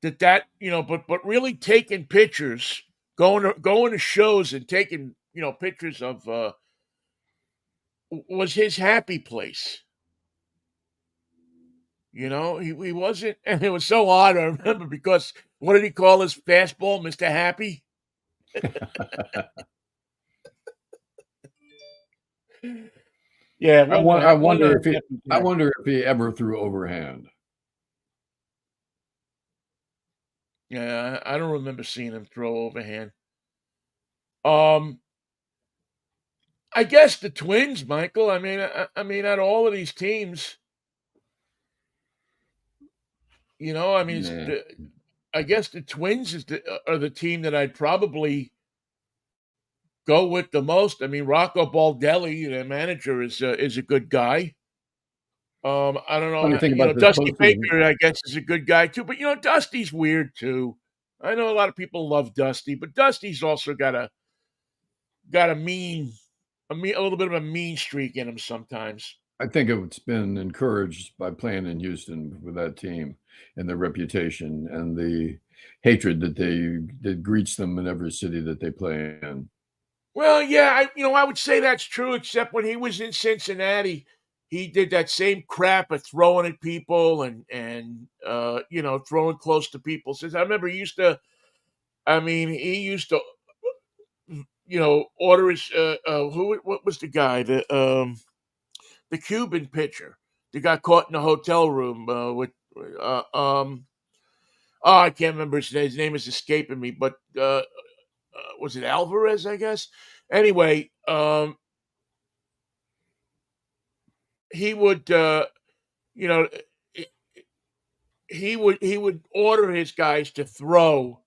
but really taking pictures, going to shows and taking pictures of was his happy place. He wasn't, and it was so odd. I remember because what did he call his fastball, Mister Happy? Yeah, one happy I guy. wonder if he ever threw overhand. Yeah, I don't remember seeing him throw overhand. Um, I guess the Twins, Michael. I mean, out of all of these teams, I mean, Nah. I guess the Twins are the team that I'd probably go with the most. I mean, Rocco Baldelli, the manager, is a good guy. I don't know Funny how, thing about this Dusty postseason, Baker, I guess, is a good guy too. But Dusty's weird too. I know a lot of people love Dusty, but Dusty's also got a little bit of a mean streak in him sometimes. I think it's been encouraged by playing in Houston with that team and their reputation and the hatred that greets them in every city that they play in. Well, yeah, I would say that's true, except when he was in Cincinnati, he did that same crap of throwing at people and throwing close to people. Since I remember he used to order his what was the guy the Cuban pitcher that got caught in the hotel room with uh, um oh, I can't remember his name. His name is escaping me, but was it Alvarez? I guess. Anyway, he would, you know, he would order his guys to throw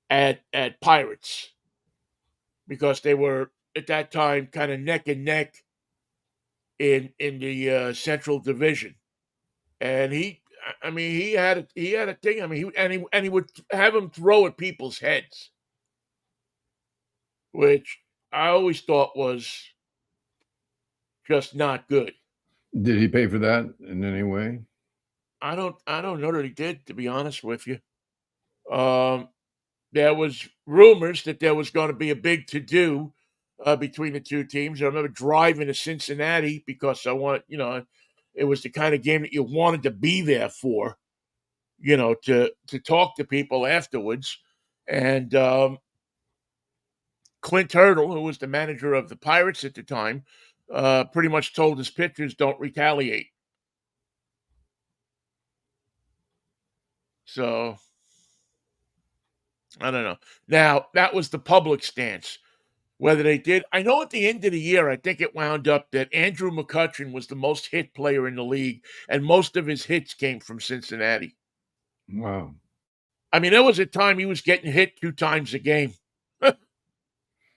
at Pirates because they were at that time kind of neck and neck in the Central Division, and I mean, he had a thing. I mean, he would have them throw at people's heads, which I always thought was just not good. Did he pay for that in any way? I don't know that he did, to be honest with you. Um, there was rumors that there was going to be a big to do between the two teams. I remember driving to Cincinnati because it was the kind of game that you wanted to be there for, to talk to people afterwards. And Clint Hurdle, who was the manager of the Pirates at the time, pretty much told his pitchers don't retaliate. So I don't know. Now that was the public stance. Whether they did, I know at the end of the year, I think it wound up that Andrew McCutchen was the most hit player in the league, and most of his hits came from Cincinnati. Wow. I mean, there was a time he was getting hit 2 times a game.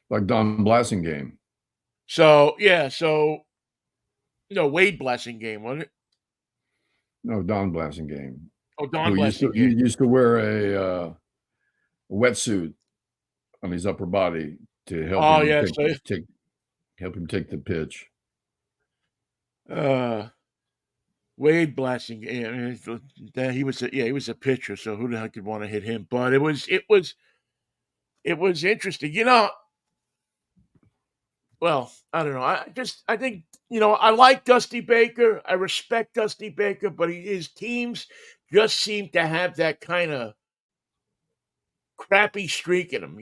Like Don Blasingame. So yeah, no Wade Blessing game, wasn't it? No, Don Blasingame. Oh, Don Who Blessing he game. used to wear a wetsuit on his upper body to Oh yeah, help him take the pitch. uh, Wade Blessing. Yeah, I mean, he was a pitcher, so who the hell could want to hit him? But it was interesting. Well, I don't know. I think I like Dusty Baker. I respect Dusty Baker, but his teams just seem to have that kind of crappy streak in them.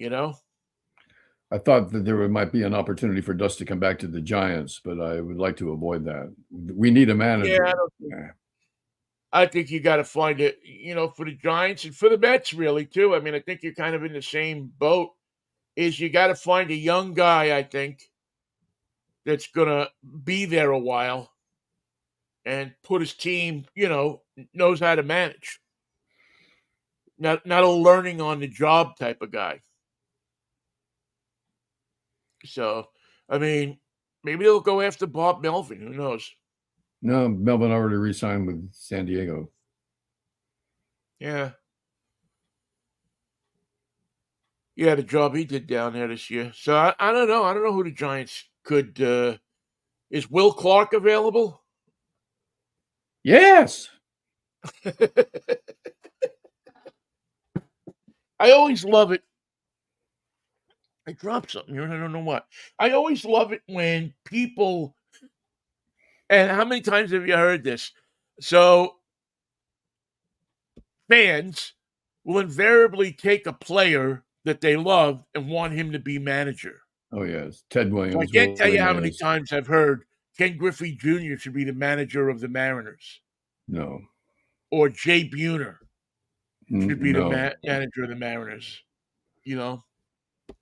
I thought that there might be an opportunity for Dust to come back to the Giants, but I would like to avoid that. We need a Yeah, manager. I think you got to find it, for the Giants and for the Mets, really, too. I mean, I think you're kind of in the same boat. Is you got to find a young guy, I think, that's gonna be there a while and put his team, knows how to manage. Not a learning on the job type of guy. So, I mean, maybe they'll go after Bob Melvin. Who knows? No, Melvin already re-signed with San Diego. Yeah. Yeah, the job he did down there this year. So I don't know. I don't know who the Giants could. Is Will Clark available? Yes. I always love it. I dropped something here and I don't know what. I always love it when people. And how many times have you heard this? So fans will invariably take a player that they love and want him to be manager. Oh, yes. Ted So I Williams, can't tell Willie you how many Mays. times I've heard Ken Griffey Jr. should be the manager of the Mariners, No. or Jay Buhner should be the No. manager of the Mariners. You know,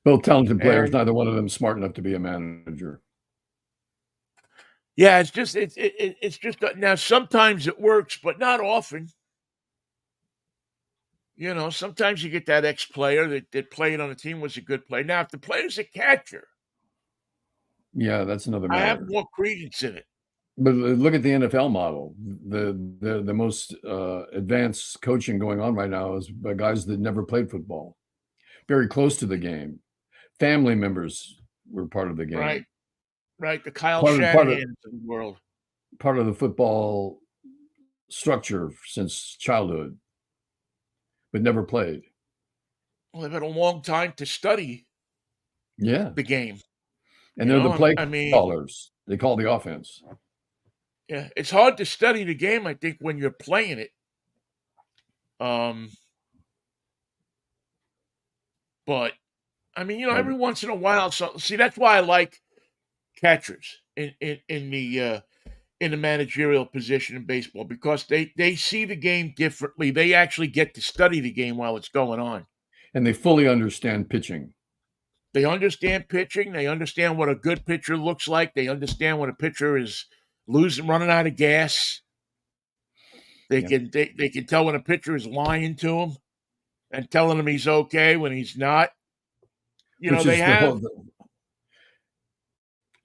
Both talented players, and neither one of them smart enough to be a manager. yeah, it's just now. Sometimes it works, but not often. Sometimes you get that ex player that played on the team, was a good player. Now, if the player's a catcher, Yeah, that's another I have matter. more credence in it. But look at the NFL model. The most advanced coaching going on right now is by guys that never played football, very close to the game. Family members were part of the Right, game. right. The Kyle Part of part of Shanahan's of the world. part of the football structure since childhood, but never played. Well, they've had a long time to study Yeah, the game. and they're the play I mean, callers. They call the offense. yeah, it's hard to study the game, I think, when you're playing it. Um, but I mean, Well, every once in a while, so see, that's why I like catchers in the managerial position in baseball, because they see the game differently. They actually get to study the game while it's going on. and they fully understand pitching. They understand pitching. They understand what a good pitcher looks like. They understand when a pitcher is running out of gas. They Yeah, can they can tell when a pitcher is lying to him and telling him he's okay when he's not. which They is the have. whole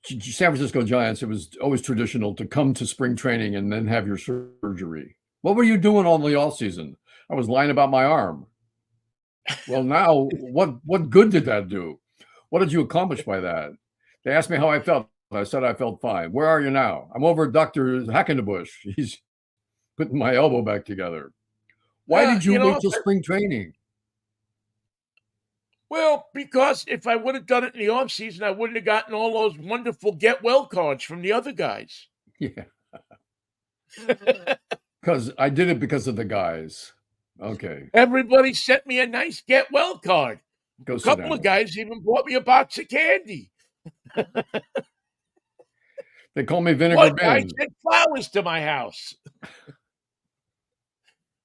San Francisco Giants. It was always traditional to come to spring training and then have your surgery. What were you doing all the off season? I was lying about my arm. Well, now what good did that do? What did you accomplish by that? They asked me how I felt. I said I felt fine. Where are you now? I'm over at Dr. Hackenbush. He's putting my elbow back together. Why did you wait till spring training? Well, because if I would have done it in the off season, I wouldn't have gotten all those wonderful get well cards from the other guys. Yeah, because I did it because of the guys. Okay, Everybody sent me a nice get well card. go A sit couple of down. guys even bought me a box of candy. They call me Vinegar One guy Ben. sent flowers to my house.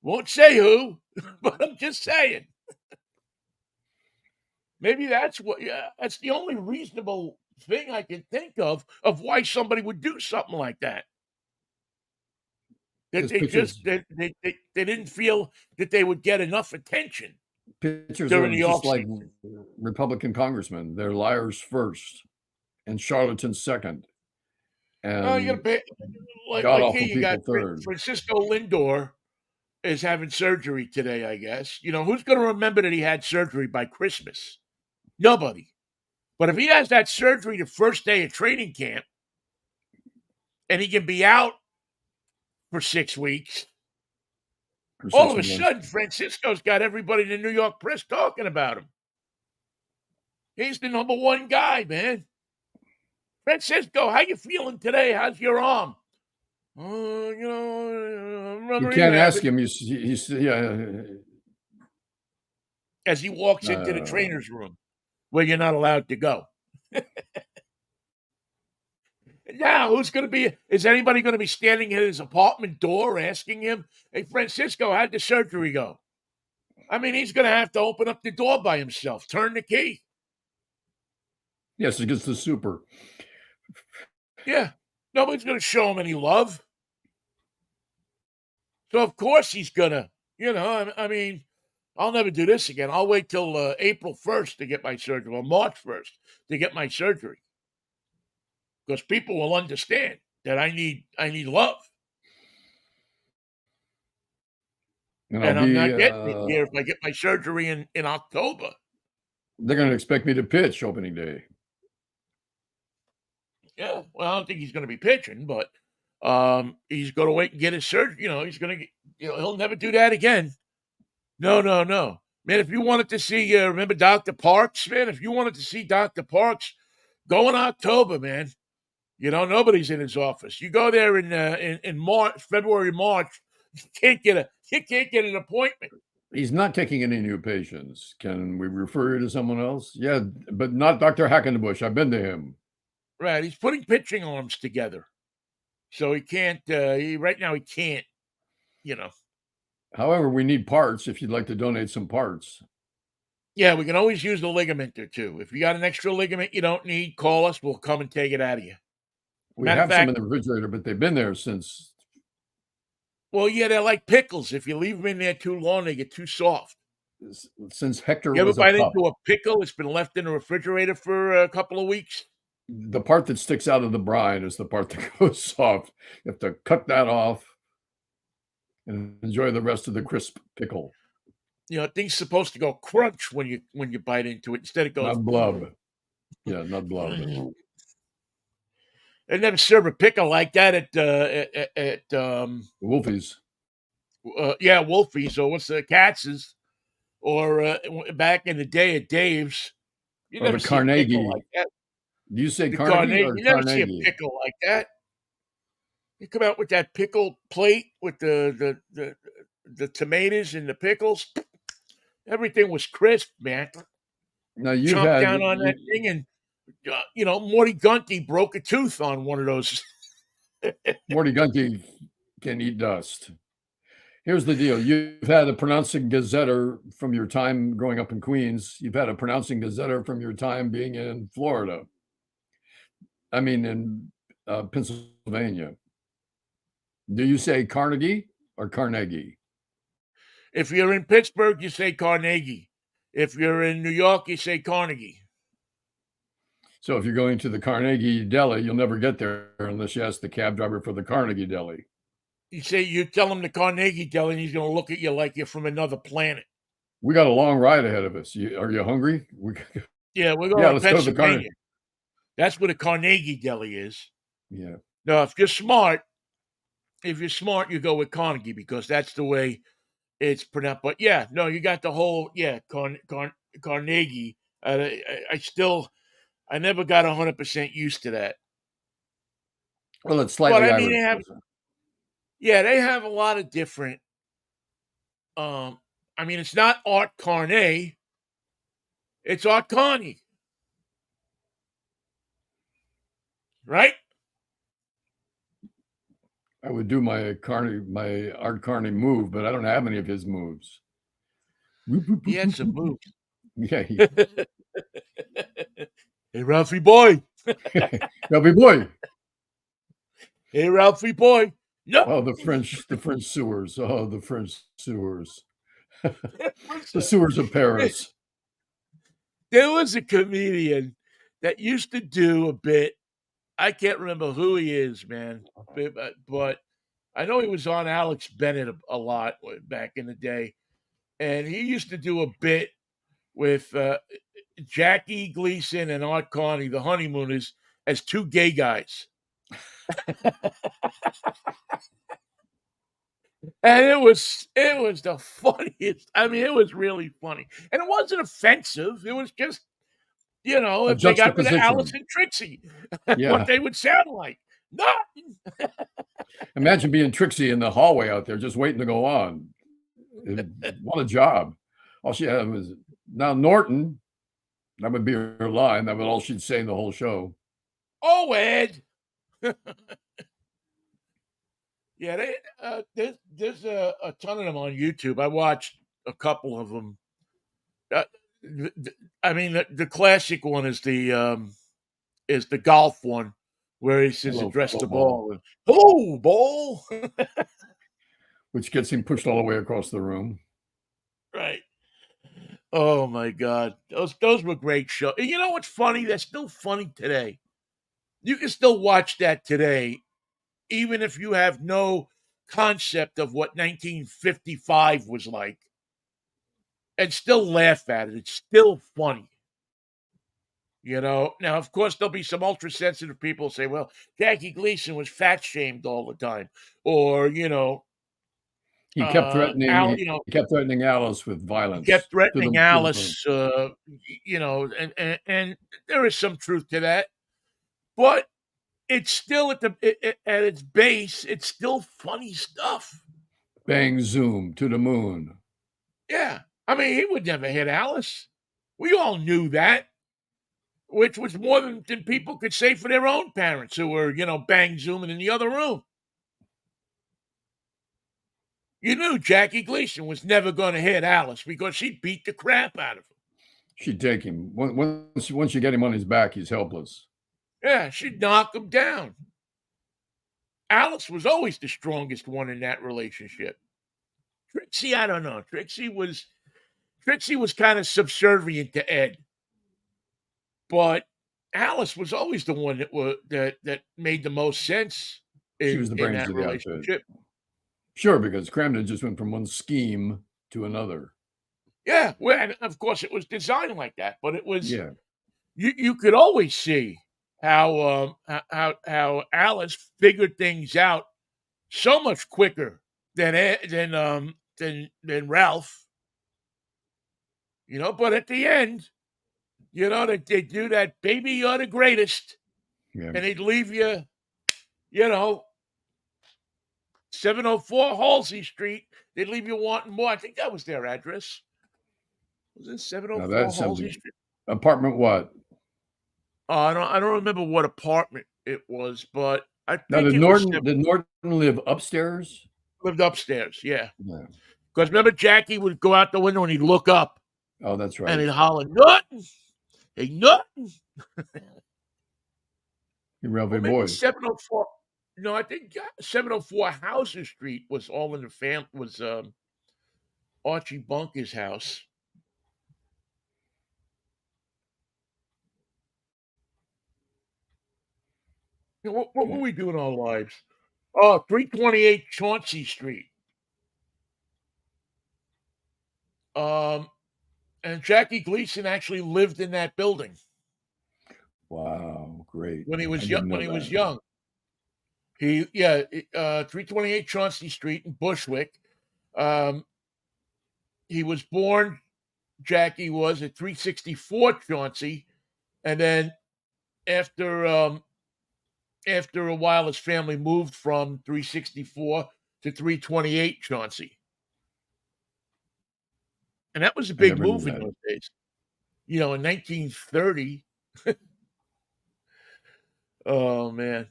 Won't say who, but I'm just saying. Maybe that's what. Yeah, that's the only reasonable thing I can think of why somebody would do something like that. That Because they just they didn't feel that they would get enough attention pitchers during are the just like offseason. Republican congressmen. They're liars first and charlatans second, Oh, you got to and pay. god Like here, awful you got people third. Francisco Lindor is having surgery today. I guess who's going to remember that he had surgery by Christmas? Nobody. But if he has that surgery the first day of training camp, and he can be out for 6 weeks, For all 6 of a months. sudden, Francisco's got everybody in the New York press talking about him. He's the number one guy, man. Francisco, how you feeling today? How's your arm? Oh, I'm You can't ask rehabbing. him. He's yeah. As he walks into the Uh, trainer's room. where you're not allowed to go. Now, who's going to be? Is anybody going to be standing at his apartment door asking him, "Hey, Francisco, how'd the surgery go?" I mean, he's going to have to open up the door by himself, turn the key. Yes, it gets the super. Yeah, nobody's going to show him any love. So of course he's gonna, I mean, I'll never do this again. I'll wait till April 1st to get my surgery, or March 1st to get my surgery, because people will understand that I need love, And I'll and I'm be, not getting it here if I get my surgery in October. they're going to expect me to pitch opening day. Yeah, well, I don't think he's going to be pitching, but he's going to wait and get his surgery. He's going to, he'll never do that again. No, no, no. Man, if you wanted to see, remember Dr. Parks, man? If you wanted to see Dr. Parks, go in October, man. Nobody's in his office. You go there in March, February, March. You can't get an appointment. He's not taking any new patients. Can we refer you to someone else? Yeah, but not Dr. Hackenbush. I've been to him. Right. He's putting pitching arms together. So he can't, right now he can't, However, we need parts if you'd like to donate some parts. Yeah, we can always use the ligament or two. If you got an extra ligament you don't need, call us. We'll come and take it out of you. We Matter have of some fact, in the refrigerator, but they've been there since. well, yeah, they're like pickles. If you leave them in there too long, they get too soft. Since Hector You ever was a bite pup. into a pickle? It's been left in the refrigerator for a couple of weeks. The part that sticks out of the brine is the part that goes soft. You have to cut that off and enjoy the rest of the crisp pickle. Things supposed to go crunch when you bite into it. Instead, it goes Not blub. Yeah, not blub. They never serve a pickle like that at Wolfie's. Yeah, Wolfie's, or what's the Katz's, or back in the day at Dave's. You Or never the see a pickle Carnegie. like that. Do you say The Carnegie Carnegie. or You never see a Carnegie? pickle like that. You come out with that pickle plate with the tomatoes and the pickles. Everything was crisp, man. Now you've Chomp had down on that thing, and Morty Gunty broke a tooth on one of those. Morty Gunty can eat dust. Here's the deal. You've had a pronouncing gazetter from your time growing up in Queens. You've had a pronouncing gazetter from your time being in Florida. I mean, in Pennsylvania. Do you say Carnegie or Carnegie? If you're in Pittsburgh, you say Carnegie. If you're in New York, you say Carnegie. So if you're going to the Carnegie Deli, you'll never get there unless you ask the cab driver for the Carnegie Deli. You tell him the Carnegie Deli, and he's going to look at you like you're from another planet. We got a long ride ahead of us. Are you hungry? Yeah, we're going to let's go to the Pennsylvania. That's where the Carnegie Deli is. Yeah. Now, if you're smart, you go with Carnegie, because that's the way it's pronounced. But yeah, no, you got the whole Carnegie. I never got 100% used to that. Well, it's slightly But I mean, Irish. they have a lot of different. I mean, it's not Art Carney. It's Art Carney. Right? I would do my Art Carney move, but I don't have any of his moves. He had some moves. Yeah. Hey, Ralphie boy. Ralphie boy. Hey, Ralphie boy. No. Oh, the French sewers. Oh, the French sewers. The sewers of Paris. There was a comedian that used to do a bit. I can't remember who he is, man, but I know he was on Alex Bennett a lot back in the day, and he used to do a bit with Jackie Gleason and Art Carney, the Honeymooners, as two gay guys. And it was the funniest. I mean, it was really funny, and it wasn't offensive. It was just, if they got rid of Alice and Trixie, what they would sound like. Nothing. Imagine being Trixie in the hallway out there, just waiting to go on. What a job! All she had was now Norton. That would be her line. That was all she'd say in the whole show. Oh, Ed. Yeah, there's a ton of them on YouTube. I watched a couple of them. Uh, I mean, the classic one is the golf one, where he says Hello, address hello, the ball. ball. Hello, ball. Which gets him pushed all the way across the room. Right. Oh my God, those were great shows. You know what's funny? They're still funny today. You can still watch that today, even if you have no concept of what 1955 was like, and still laugh at it. It's still funny. Now, of course, there'll be some ultra sensitive people say, well, Jackie Gleason was fat shamed all the time. Or, He kept Al, threatening. He kept threatening Alice with he violence kept threatening to the moon. Alice, and there is some truth to that. But it's still at its base, it's still funny stuff. Bang zoom to the moon. Yeah. I mean, he would never hit Alice. We all knew that, which was more than people could say for their own parents who were, bang zooming in the other room. You knew Jackie Gleason was never going to hit Alice because she beat the crap out of him. She'd take him. Once you get him on his back, he's helpless. Yeah, she'd knock him down. Alice was always the strongest one in that relationship. Trixie, I don't know. Trixie was kind of subservient to Ed, but Alice was always the one that made the most sense She was the in brains that of the outfit. relationship. Sure, because Cramden just went from one scheme to another. Yeah, well, and of course it was designed like that, but it was Yeah. you could always see how Alice figured things out so much quicker than Ralph. But at the end, they do that, baby, you're the greatest, Yeah. and they'd leave you, 704 Halsey Street. They'd leave you wanting more. I think that was their address. Was it Now 704 that's Halsey something. Street? Apartment what? I don't remember what apartment it was, but I Now think it was Did Norton live upstairs? lived upstairs. Yeah, Yeah. because remember Jackie would go out the window and he'd look up Oh, that's and right. he'd holler, "Nothing, hey, nothing." You Or Railway maybe Boys. 704. No, I think 704 Hauser Street was all in the was Archie Bunker's house. What were we doing our lives? Oh, 328 Chauncey Street. And Jackie Gleason actually lived in that building Wow, great. when he I was young. didn't When know he was that. young, 328 Chauncey Street in Bushwick. Um, he was born. Jackie was at 364 Chauncey, and then after after a while, his family moved from 364 to 328 Chauncey, and that was a I big never knew move in that. those days. In 1930. Oh man.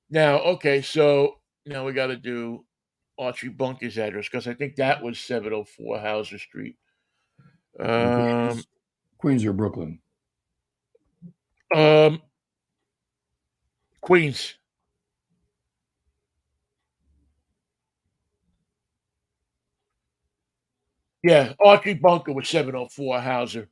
Now, okay, so now we got to do Archie Bunker's address because I think that was 704 Hauser Street. In Um, Queens or Brooklyn? um, Queens. Yeah, Archie Bunker was 704 Hauser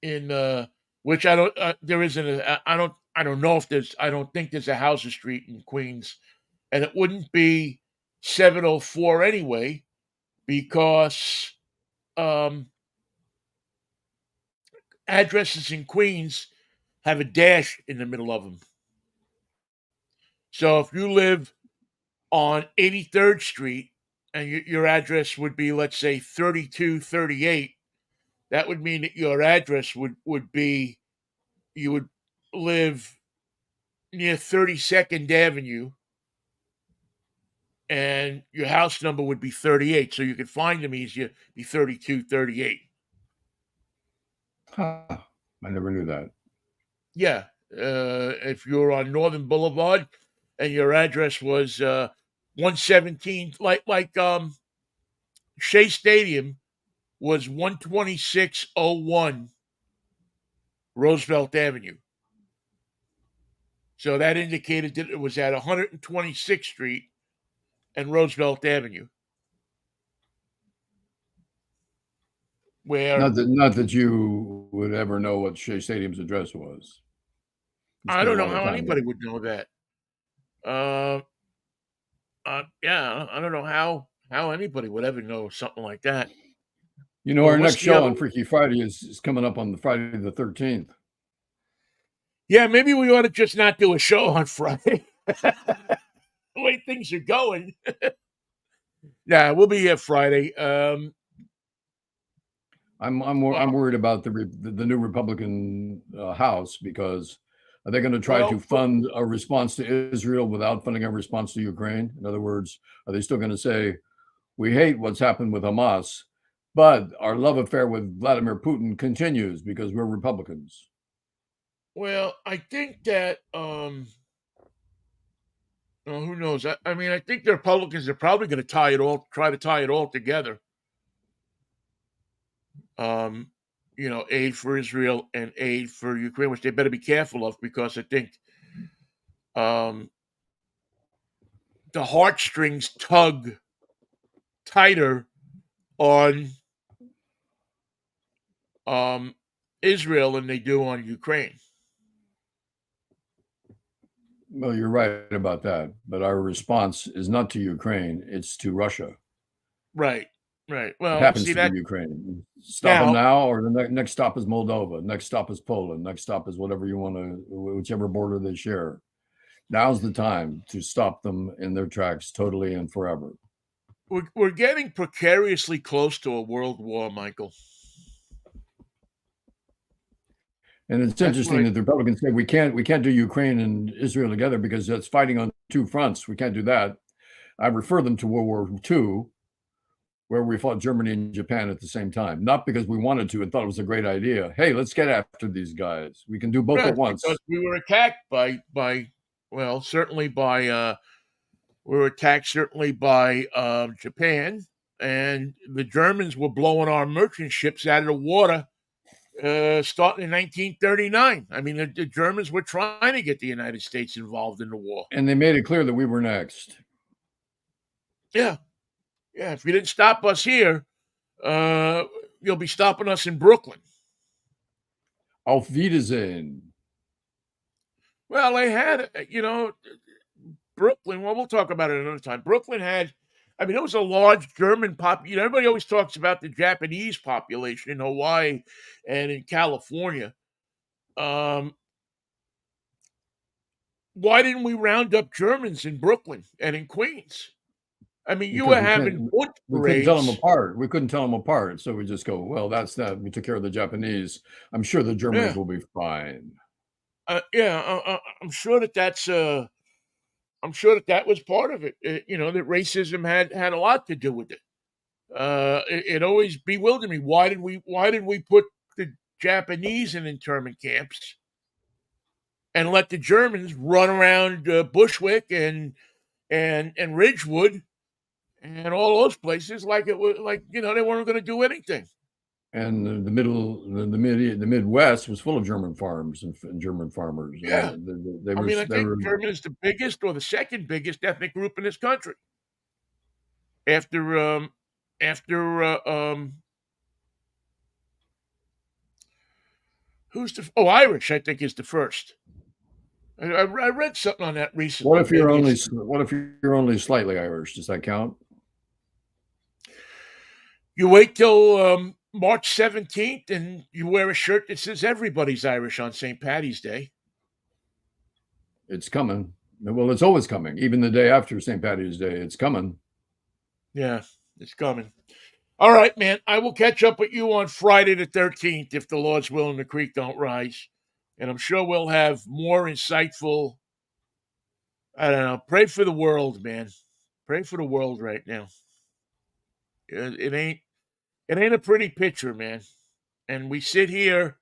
in which I don't there isn't I don't know if there's I don't think there's a Hauser Street in Queens, and it wouldn't be 704 anyway because um addresses in Queens have a dash in the middle of them. So if you live on 83rd Street and your address would be, let's say, 3238, that would mean that your address would be you would live near 32nd Avenue and your house number would be 38. So you could find them easier, be 3238. Huh. I never knew that. Yeah, if you're on Northern Boulevard and your address was 117, Shea Stadium was 12601 Roosevelt Avenue. So that indicated that it was at 126th Street and Roosevelt Avenue, where Not that you would ever know what Shea Stadium's address was. You I spent a don't know lot of how time there. anybody would know that. Uh, yeah, I don't know how anybody would ever know something like that. You know, our What's next the show other? on Freaky Friday is coming up on the Friday the 13th. Yeah, maybe we ought to just not do a show on Friday. The way things are going. Yeah, we'll be here Friday. I'm Well, worried about the new Republican House because are they going to try to well, fund a response to Israel without funding a response to Ukraine? In other words, are they still going to say we hate what's happened with Hamas, but our love affair with Vladimir Putin continues because we're Republicans? well, I think that who knows? I mean, I think the Republicans are probably going to try to tie it all together. Um, aid for Israel and aid for Ukraine, which they better be careful of because I think um, the heartstrings tug tighter on um, Israel than they do on Ukraine. Well, you're right about that, but our response is not to Ukraine; it's to Russia. Right, right. It Well, happens see to be that Ukraine. Stop them now. now, or the next stop is Moldova. Next stop is Poland. Next stop is whatever you want to, whichever border they share. Now's the time to stop them in their tracks totally and forever. We're getting precariously close to a world war, Michael. And it's That's what interesting I. that the Republicans say we can't do Ukraine and Israel together because that's fighting on two fronts. We can't do that. I refer them to World War II, where we fought Germany and Japan at the same time, not because we wanted to and thought it was a great idea. Hey, let's get after these guys. We can do both Right, at because once. we were attacked by well, certainly by we were attacked certainly by Japan, and the Germans were blowing our merchant ships out of the water starting in 1939. I mean, the Germans were trying to get the United States involved in the war. And they made it clear that we were next. Yeah, yeah. If you didn't stop us here, uh, you'll be stopping us in Brooklyn. Auf Wiedersehen. Well, they had, Brooklyn. Well, we'll talk about it another time. Brooklyn had, I mean, it was a large German pop. Everybody always talks about the Japanese population in Hawaii and in California. Um, why didn't we round up Germans in Brooklyn and in Queens? I mean, you Because were having bunch we couldn't tell them parades. apart. We couldn't tell them apart. So we just go, well, that's that. We took care of the Japanese. I'm sure the Germans Yeah, will be fine. yeah. I'm sure that that's. I'm sure that that was part of it. That racism had a lot to do with it. It always bewildered me. Why did we put the Japanese in internment camps and let the Germans run around Bushwick and Ridgewood and all those places like it was like they weren't going to do anything. And the Midwest was full of German farms and German farmers. Yeah, They I were mean I they think were German is the biggest or the second biggest ethnic group in this country after who's the Irish I think is the first. I read something on that recently. Maybe it's what if you're only slightly Irish? Does that count? you wait till March 17th and you wear a shirt that says everybody's Irish on St. Patty's Day. It's coming. Well, it's always coming. Even the day after St. Patty's Day, it's coming. Yeah, it's coming. All right, man. I will catch up with you on Friday the 13th if the Lord's will and the creek don't rise. And I'm sure we'll have more insightful. I don't know. Pray for the world, man. Pray for the world right now. It ain't a pretty picture, man. And we sit here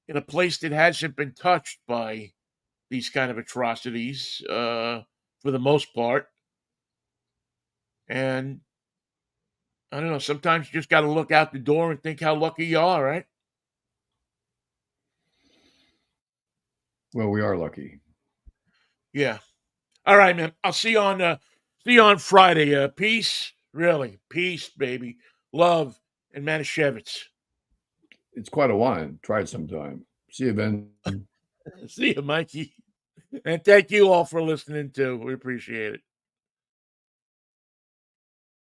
in a place that hasn't been touched by these kind of atrocities for the most part. And I don't know, sometimes you just got to look out the door and think how lucky you are, right? Well, we are lucky. Yeah. All right, man. I'll see you on Friday. Peace, really, peace, baby, love, and Manischewitz. It's quite a wine. Try it sometime. See you, Ben. See you, Mikey, and thank you all for listening too. We appreciate it.